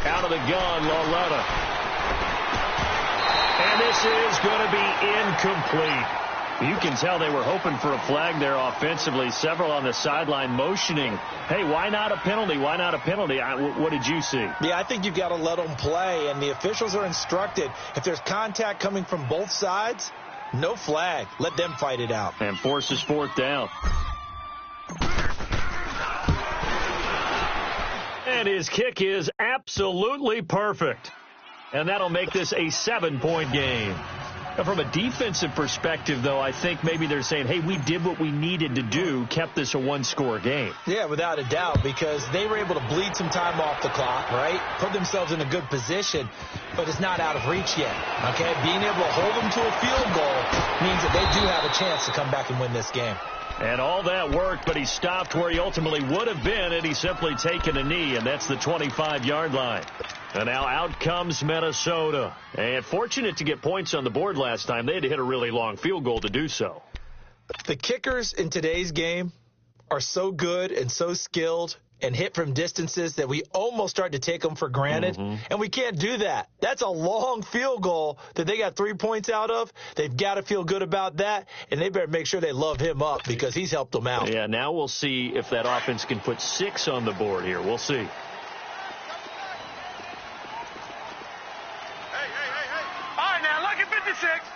Out of the gun, Loletta. And this is going to be incomplete. You can tell they were hoping for a flag there offensively. Several on the sideline motioning, hey, why not a penalty? Why not a penalty? What did you see? Yeah, I think you've got to let them play, and the officials are instructed, if there's contact coming from both sides, no flag. Let them fight it out. And forces fourth down. And his kick is absolutely perfect. And that'll make this a 7-point game. Now, from a defensive perspective, though, I think maybe they're saying, hey, we did what we needed to do, kept this a one-score game. Yeah, without a doubt, because they were able to bleed some time off the clock, right? Put themselves in a good position, but it's not out of reach yet, okay? Being able to hold them to a field goal means that they do have a chance to come back and win this game. And all that worked, but he stopped where he ultimately would have been, and he's simply taken a knee, and that's the 25-yard line. And now out comes Minnesota. And fortunate to get points on the board last time. They had to hit a really long field goal to do so. The kickers in today's game are so good and so skilled and hit from distances that we almost start to take them for granted. And we can't do that. That's a long field goal that they got 3 points out of. They've got to feel good about that, and they better make sure they love him up because he's helped them out. Yeah, now we'll see if that offense can put 6 on the board here. We'll see.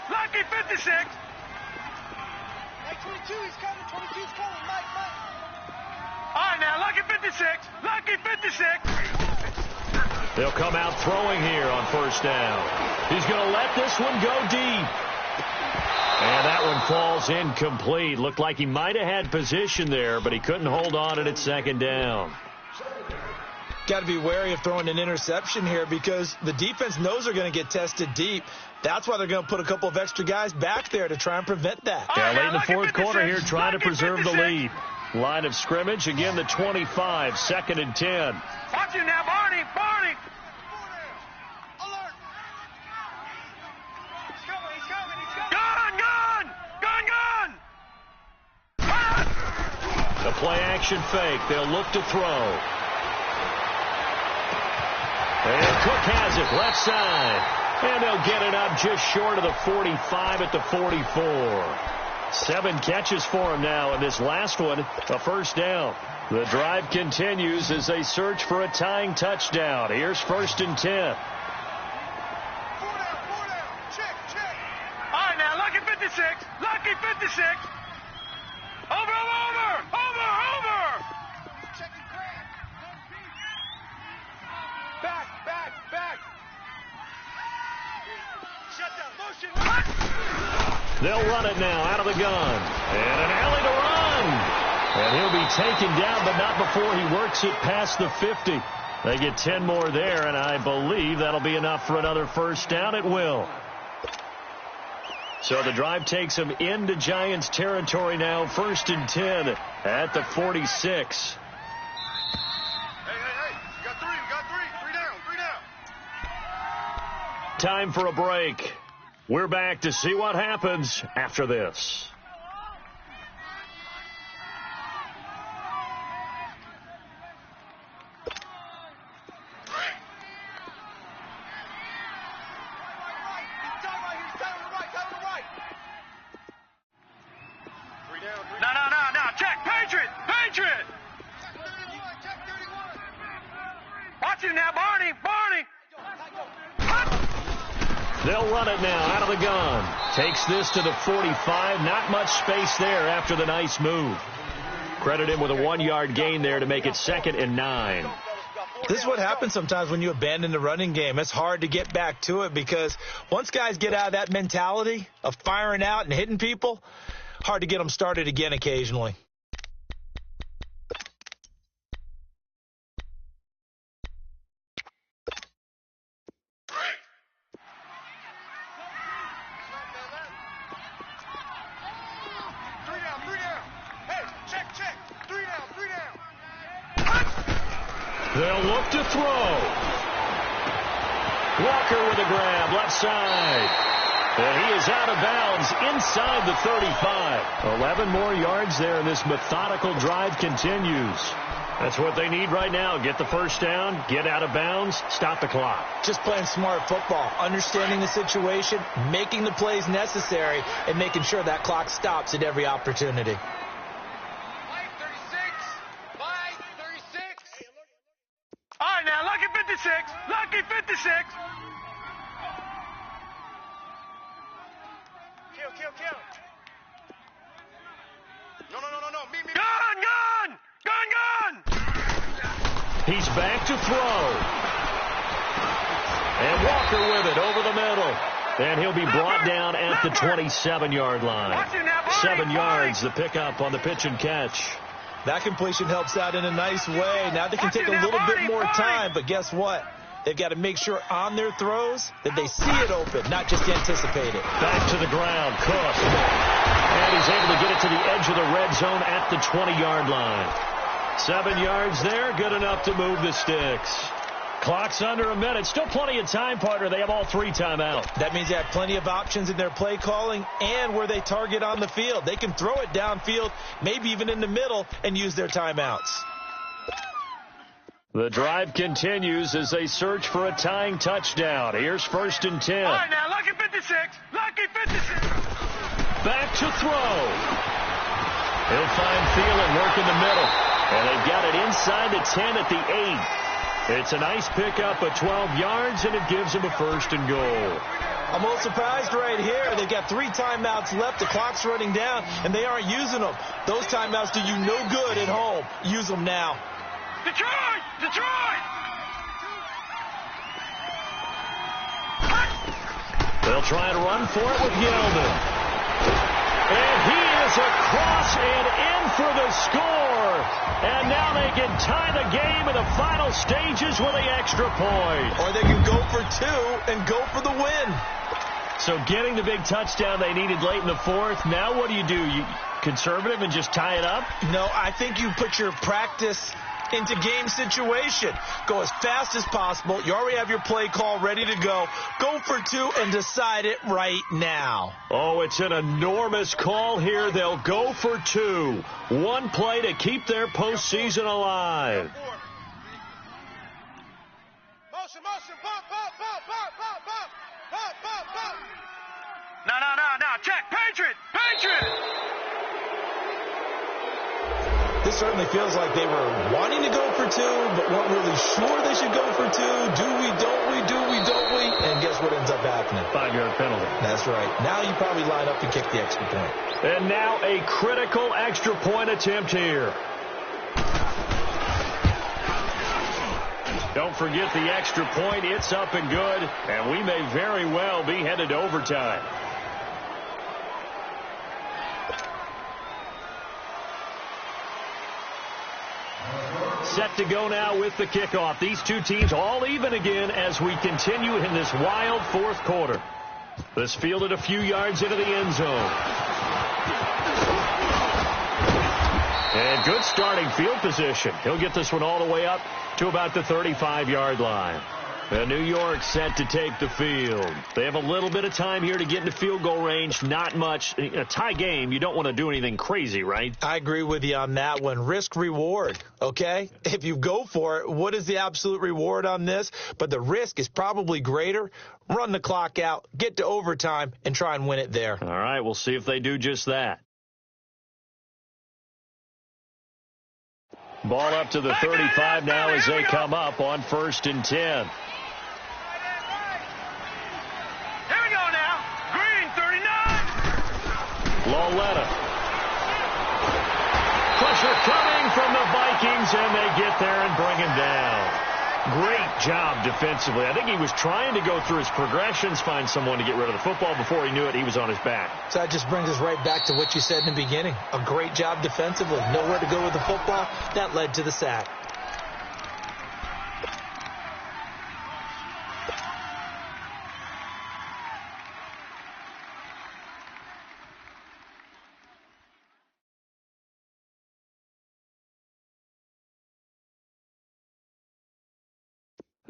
Lucky 56. Hey, 22, he's coming. 22's coming. Mike. All right, now, Lucky 56. Lucky 56. They'll come out throwing here on first down. He's going to let this one go deep. And that one falls incomplete. Looked like he might have had position there, but he couldn't hold on at second down. Got to be wary of throwing an interception here because the defense knows they're going to get tested deep. That's why they're going to put a couple of extra guys back there to try and prevent that. Yeah, late in the fourth quarter here, trying to preserve the lead. Line of scrimmage, again the 25, 2nd and 10. Watch you now, Barney. Alert. He's coming. Gun. The play action fake. They'll look to throw. And Cook has it, left side. And they'll get it up just short of the 45 at the 44. 7 catches for him now, and this last one, a first down. The drive continues as they search for a tying touchdown. Here's 1st and 10. 4 down. Check. All right, now, Lucky 56. Lucky 56. Over. Checking crab. Back. Shut down. Motion. They'll run it now out of the gun. And an alley to run. And he'll be taken down, but not before he works it past the 50. They get 10 more there, and I believe that'll be enough for another first down. It will. So the drive takes them into Giants territory now. 1st and 10 at the 46. Hey. We got three. Three down. Time for a break. We're back to see what happens after this. No. Check. Patriot. Check 31. Watch him now, Barney. They'll They'll run it now out of the gun. Takes this to the 45. Not much space there after the nice move. Credit him with a 1-yard gain there to make it 2nd and 9. This is what happens sometimes when you abandon the running game. It's hard to get back to it because once guys get out of that mentality of firing out and hitting people, hard to get them started again occasionally. They'll look to throw. Walker with a grab, left side. And he is out of bounds inside the 35. 11 more yards there, and this methodical drive continues. That's what they need right now. Get the first down, get out of bounds, stop the clock. Just playing smart football, understanding the situation, making the plays necessary, and making sure that clock stops at every opportunity. All right, now, lucky 56. Lucky 56. Kill. No. Me. Gun. He's back to throw. And Walker with it over the middle. And he'll be brought down at the 27-yard line. 7 yards, the pickup on the pitch and catch. That completion helps out in a nice way. Now they can take a little bit more time, but guess what? They've got to make sure on their throws that they see it open, not just anticipate it. Back to the ground, Cook. And he's able to get it to the edge of the red zone at the 20-yard line. 7 yards there, good enough to move the sticks. Clock's under a minute. Still plenty of time, partner. They have all 3 timeouts. That means they have plenty of options in their play calling and where they target on the field. They can throw it downfield, maybe even in the middle, and use their timeouts. The drive continues as they search for a tying touchdown. Here's 1st and 10. All right, now, lucky 56. Lucky 56. Back to throw. He'll find Thielen work in the middle. And they've got it inside the 10 at the 8. It's a nice pickup of 12 yards, and it gives them a 1st and goal. I'm a little surprised right here. They've got 3 timeouts left. The clock's running down, and they aren't using them. Those timeouts do you no good at home. Use them now. Detroit! They'll try and run for it with Yeldon. And he is across and in for the score. And now they can tie the game in the final stages with the extra point. Or they can go for 2 and go for the win. So getting the big touchdown they needed late in the 4th. Now what do? You conservative and just tie it up? No, I think you put your practice into game situation. Go as fast as possible. You already have your play call ready to go. Go for 2 and decide it right now. Oh, it's an enormous call here. They'll go for 2. 1 play to keep their postseason alive. Motion, bump. No, check, Patriot. This certainly feels like they were wanting to go for 2, but weren't really sure they should go for 2. Do we, don't we? And guess what ends up happening? 5-yard penalty. That's right. Now you probably line up to kick the extra point. And now a critical extra point attempt here. Don't forget the extra point. It's up and good, and we may very well be headed to overtime. Set to go now with the kickoff. These 2 teams all even again as we continue in this wild 4th quarter. This fielded a few yards into the end zone. And good starting field position. He'll get this one all the way up to about the 35-yard line. And New York set to take the field. They have a little bit of time here to get into field goal range. Not much. A tie game, you don't want to do anything crazy, right? I agree with you on that one. Risk reward, okay? If you go for it, what is the absolute reward on this? But the risk is probably greater. Run the clock out, get to overtime, and try and win it there. All right, we'll see if they do just that. Ball up to the 35 now as they come up on 1st and 10. Here we go. pressure coming from the Vikings, and they get there and bring him down. Great job defensively. I think he was trying to go through his progressions, find someone to get rid of the football. Before he knew it, he was on his back. So that just brings us right back to what you said in the beginning. A great job defensively. Nowhere to go with the football. That led to the sack.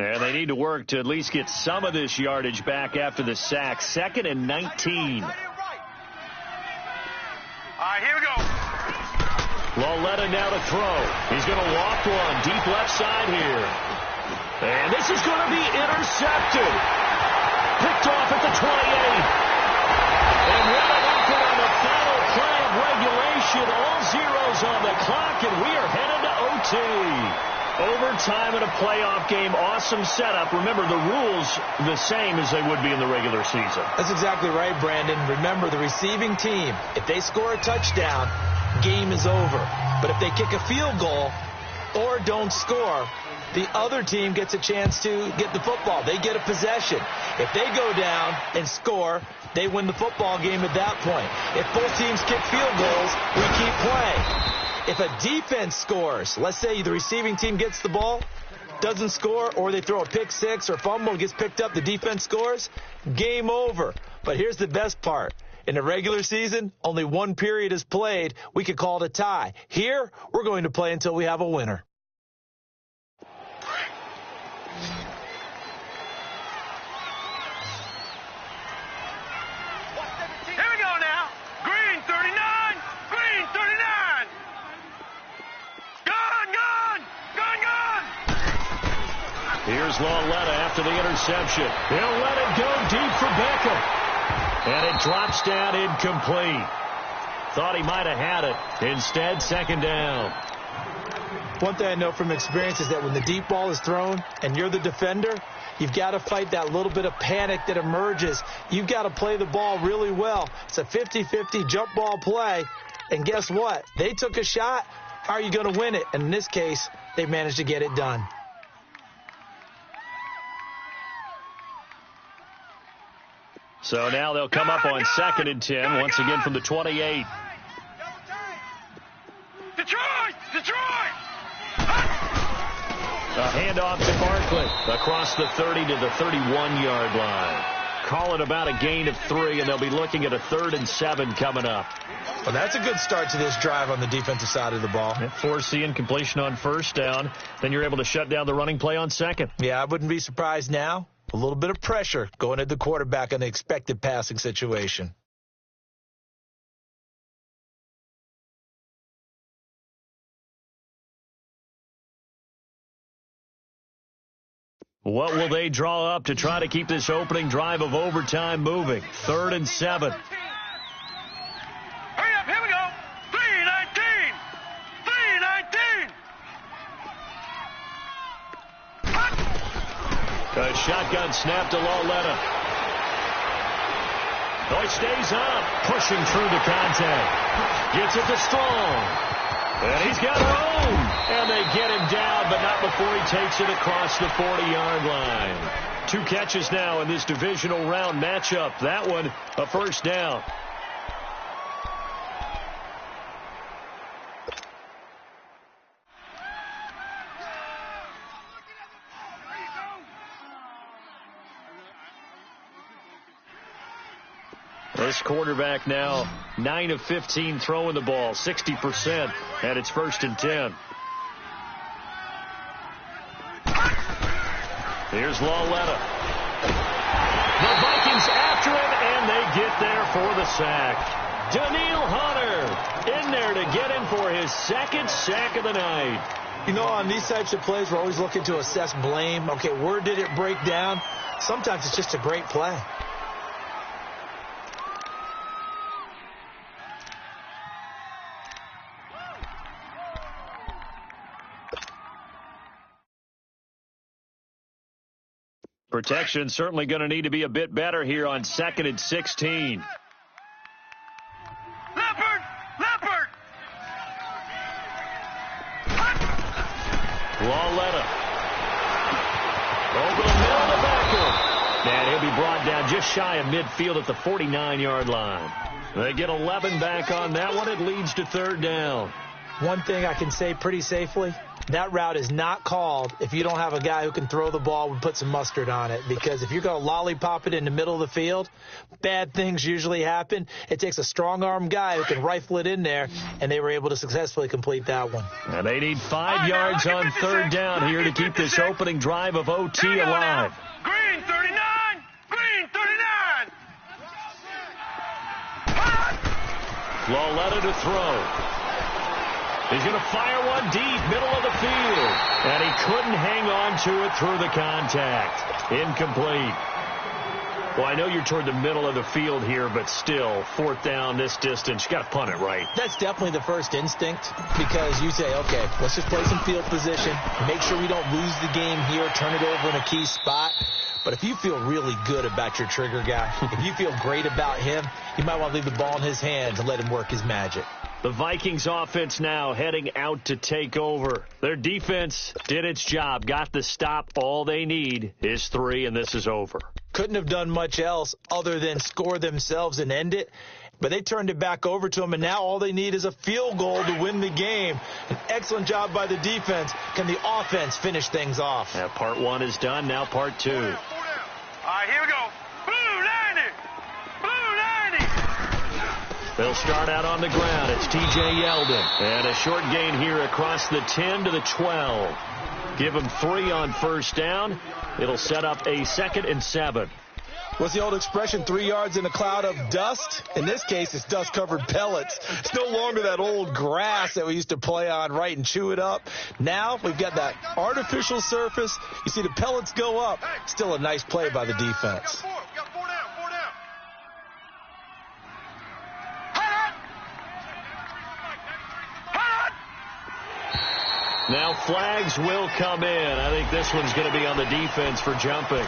And they need to work to at least get some of this yardage back after the sack. 2nd and 19. All right, here we go. Lauletta now to throw. He's going to loft one deep left side here. And this is going to be intercepted. Picked off at the 28. And what an effort on the final play of regulation. All zeros on the clock, and we are headed to OT. Overtime in a playoff game, awesome setup. Remember, the rules the same as they would be in the regular season. That's exactly right, Brandon. Remember, the receiving team, if they score a touchdown, game is over. But if they kick a field goal or don't score, the other team gets a chance to get the football. They get a possession. If they go down and score, they win the football game at that point. If both teams kick field goals, we keep playing. If a defense scores, let's say the receiving team gets the ball, doesn't score, or they throw a pick six or fumble, gets picked up, the defense scores, game over. But here's the best part. In the regular season, only one period is played. We could call it a tie. Here, we're going to play until we have a winner. Here we go now. Green 39. Green 39. Gone. Here's Lauletta after the interception. He'll let it go deep for Beckham. And it drops down incomplete. Thought he might have had it. Instead, 2nd down. One thing I know from experience is that when the deep ball is thrown and you're the defender, you've got to fight that little bit of panic that emerges. You've got to play the ball really well. It's a 50-50 jump ball play. And guess what? They took a shot. How are you going to win it? And in this case, they managed to get it done. So now they'll come up on 2nd and 10, once again from the 28. Detroit! A handoff to Barkley across the 30 to the 31-yard line. Call it about a gain of 3, and they'll be looking at a 3rd and 7 coming up. Well, that's a good start to this drive on the defensive side of the ball. Force the incompletion on 1st down. Then you're able to shut down the running play on 2nd. Yeah, I wouldn't be surprised now. A little bit of pressure going at the quarterback on the expected passing situation. What will they draw up to try to keep this opening drive of overtime moving? 3rd and 7. Hurry up, here we go. 3:19. 3:19. A shotgun snap to Lauletta. Oh, he stays up, pushing through the contact. Gets it to Strong. And he's got room. And they get him down, but not before he takes it across the 40-yard line. 2 catches now in this divisional round matchup. That one, a 1st down. This quarterback now 9 of 15 throwing the ball, 60%, and it's 1st and 10. Here's Lauletta. The Vikings after him, and they get there for the sack. Daniil Hunter in there to get him for his 2nd sack of the night. You know, on these types of plays, we're always looking to assess blame. Okay, where did it break down? Sometimes it's just a great play. Protection certainly going to need to be a bit better here on 2nd and 16. Leopard! Lauletta. Over the middle to Beckham. And he'll be brought down just shy of midfield at the 49-yard line. They get 11 back on that one. It leads to third down. One thing I can say pretty safely, that route is not called if you don't have a guy who can throw the ball and put some mustard on it. Because if you're going to lollipop it in the middle of the field, bad things usually happen. It takes a strong-arm guy who can rifle it in there, and they were able to successfully complete that one. And they need 5 yards on third down here to keep this opening drive of OT alive. Green 39! Green 39! Lauletta to throw. He's going to fire one deep, middle of the field. And he couldn't hang on to it through the contact. Incomplete. Well, I know you're toward the middle of the field here, but still, fourth down this distance, you got to punt it right. That's definitely the first instinct, because you say, okay, let's just play some field position, make sure we don't lose the game here, turn it over in a key spot. But if you feel really good about your trigger guy, if you feel great about him, you might want to leave the ball in his hands and let him work his magic. The Vikings offense now heading out to take over. Their defense did its job, got the stop. All they need is 3, and this is over. Couldn't have done much else other than score themselves and end it. But they turned it back over to them, and now all they need is a field goal to win the game. An excellent job by the defense. Can the offense finish things off? Yeah, part 1 is done, now part 2. All right, here we go. Blue 90! Blue 90! They'll start out on the ground. It's T.J. Yeldon. And a short gain here across the 10 to the 12. Give them 3 on first down. It'll set up a 2nd and 7. What's the old expression, 3 yards in a cloud of dust? In this case, it's dust-covered pellets. It's no longer that old grass that we used to play on, right, and chew it up. Now we've got that artificial surface. You see the pellets go up. Still a nice play by the defense. Now flags will come in. I think this one's going to be on the defense for jumping.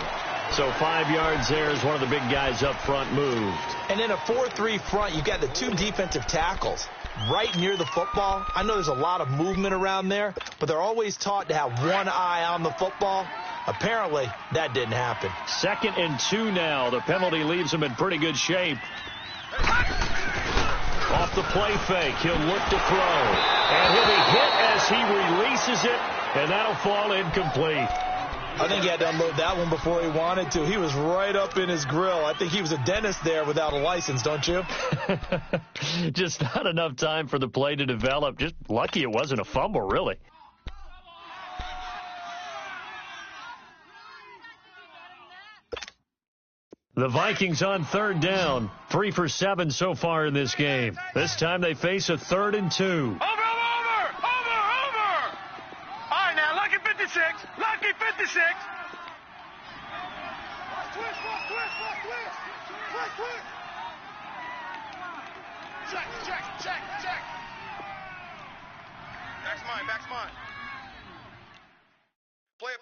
So 5 yards there as one of the big guys up front moved. And in a 4-3 front, you've got the 2 defensive tackles right near the football. I know there's a lot of movement around there, but they're always taught to have one eye on the football. Apparently, that didn't happen. 2nd and 2 now. The penalty leaves him in pretty good shape. Off the play fake, he'll look to throw. And he'll be hit as he releases it, and that'll fall incomplete. I think he had to unload that one before he wanted to. He was right up in his grill. I think he was a dentist there without a license, don't you? Just not enough time for the play to develop. Just lucky it wasn't a fumble, really. The Vikings on third down. 3 for 7 so far in this game. This time they face a 3rd and 2. Over! All right, now, lucky 56. Lucky 56. Twist. Check. Back's mine. Play it.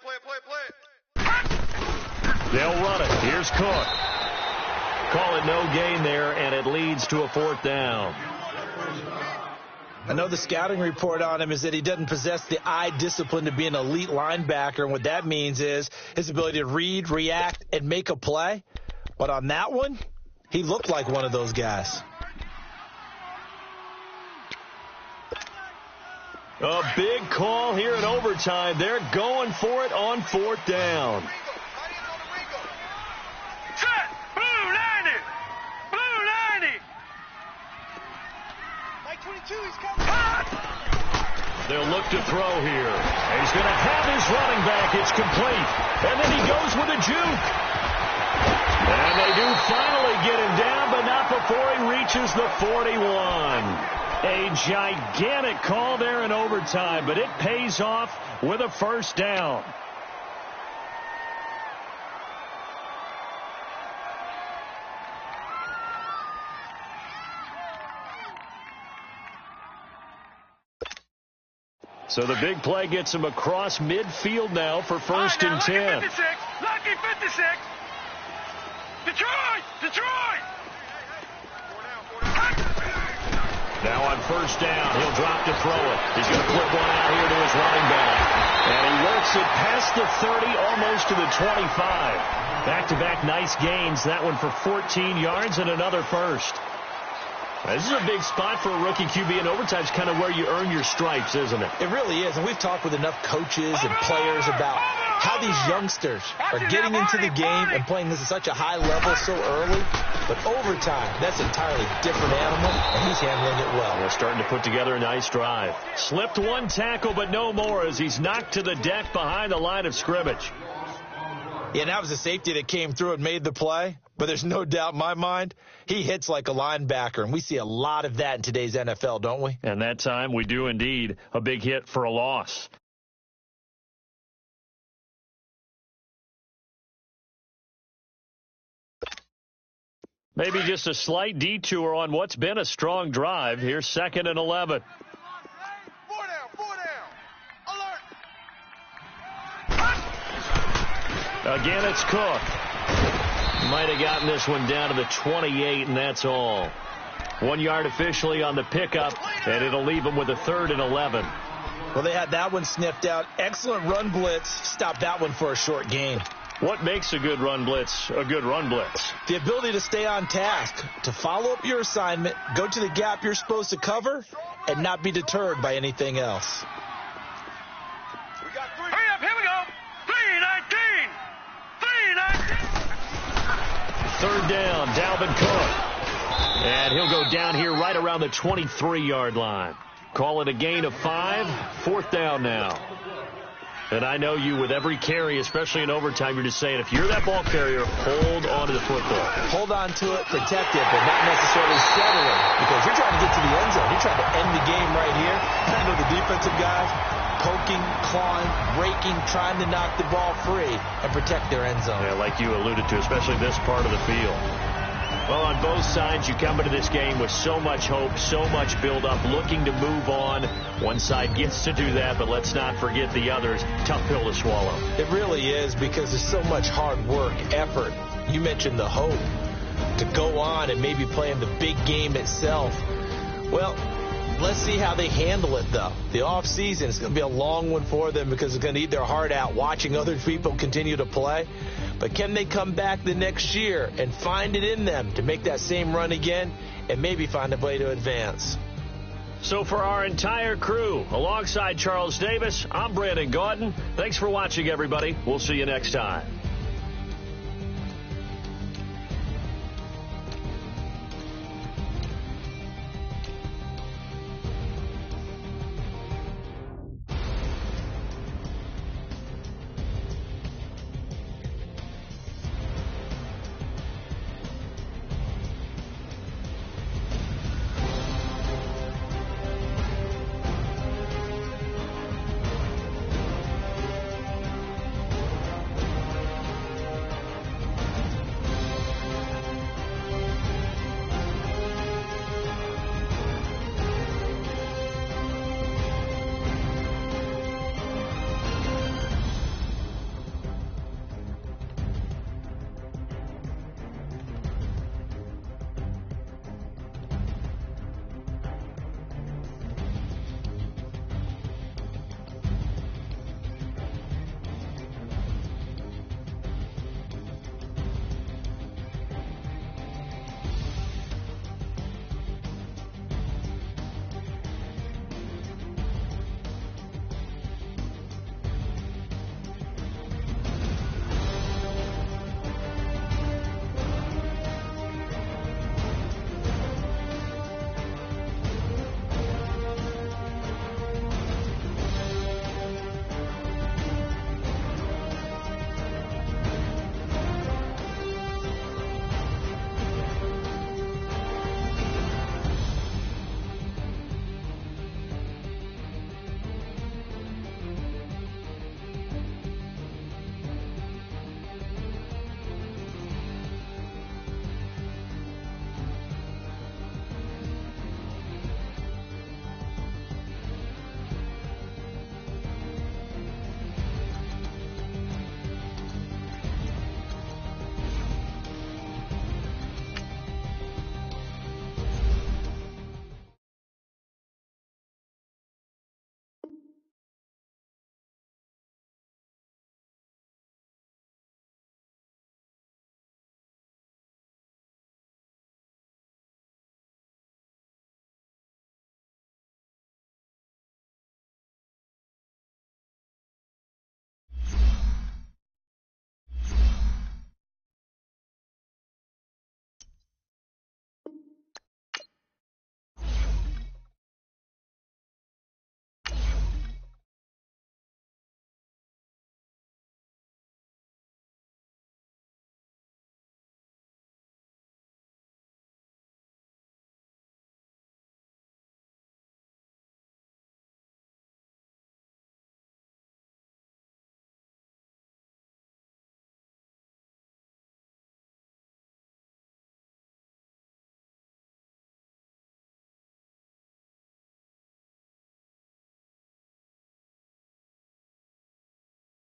They'll run it. Here's Cook. Call it no gain there, and it leads to a 4th down. I know the scouting report on him is that he doesn't possess the eye discipline to be an elite linebacker, and what that means is his ability to read, react, and make a play. But on that one, he looked like one of those guys. A big call here in overtime. They're going for it on 4th down. Set! Blue 90! Blue 90! Mike 22, he's coming. They'll look to throw here. He's going to have his running back. It's complete. And then he goes with a juke. And they do finally get him down, but not before he reaches the 41. A gigantic call there in overtime, but it pays off with a 1st down. So the big play gets him across midfield now for 1st and 10. Lucky 56! Lucky 56! Detroit! Now on 1st down, he'll drop to throw it. He's going to flip one out here to his running back. And he works it past the 30, almost to the 25. Back-to-back nice gains. That one for 14 yards and another first. This is a big spot for a rookie QB, and overtime's kind of where you earn your stripes, isn't it? It really is, and we've talked with enough coaches and players about how these youngsters are getting into the game and playing this at such a high level so early. But overtime, that's an entirely different animal, and he's handling it well. They're starting to put together a nice drive. Slipped one tackle, but no more as he's knocked to the deck behind the line of scrimmage. Yeah, and that was a safety that came through and made the play. But there's no doubt in my mind, he hits like a linebacker, and we see a lot of that in today's NFL, don't we? And that time we do indeed. A big hit for a loss. Maybe just a slight detour on what's been a strong drive. Here's 2nd and 11. Four down. Alert. Again, it's Cook. Might have gotten this one down to the 28, and that's all. 1 yard officially on the pickup, and it'll leave them with a 3rd and 11. Well, they had that one sniffed out. Excellent run blitz. Stopped that one for a short gain. What makes a good run blitz a good run blitz? The ability to stay on task, to follow up your assignment, go to the gap you're supposed to cover, and not be deterred by anything else. Hurry up, here we go. 3:19. 3:19. 3rd down, Dalvin Cook. And he'll go down here right around the 23-yard line. Call it a gain of 5. 4th down now. And I know you, with every carry, especially in overtime, you're just saying, if you're that ball carrier, hold on to the football. Hold on to it, protect it, but not necessarily settle it, because you're trying to get to the end zone. You're trying to end the game right here. And I know the defensive guys poking, clawing, raking, trying to knock the ball free and protect their end zone. Yeah, like you alluded to, especially this part of the field. Well, on both sides, you come into this game with so much hope, so much build-up, looking to move on. One side gets to do that, but let's not forget the others. Tough pill to swallow. It really is, because there's so much hard work, effort. You mentioned the hope to go on and maybe play in the big game itself. Well, let's see how they handle it, though. The offseason is going to be a long one for them, because it's going to eat their heart out watching other people continue to play. But can they come back the next year and find it in them to make that same run again and maybe find a way to advance? So for our entire crew, alongside Charles Davis, I'm Brandon Gaudin. Thanks for watching, everybody. We'll see you next time.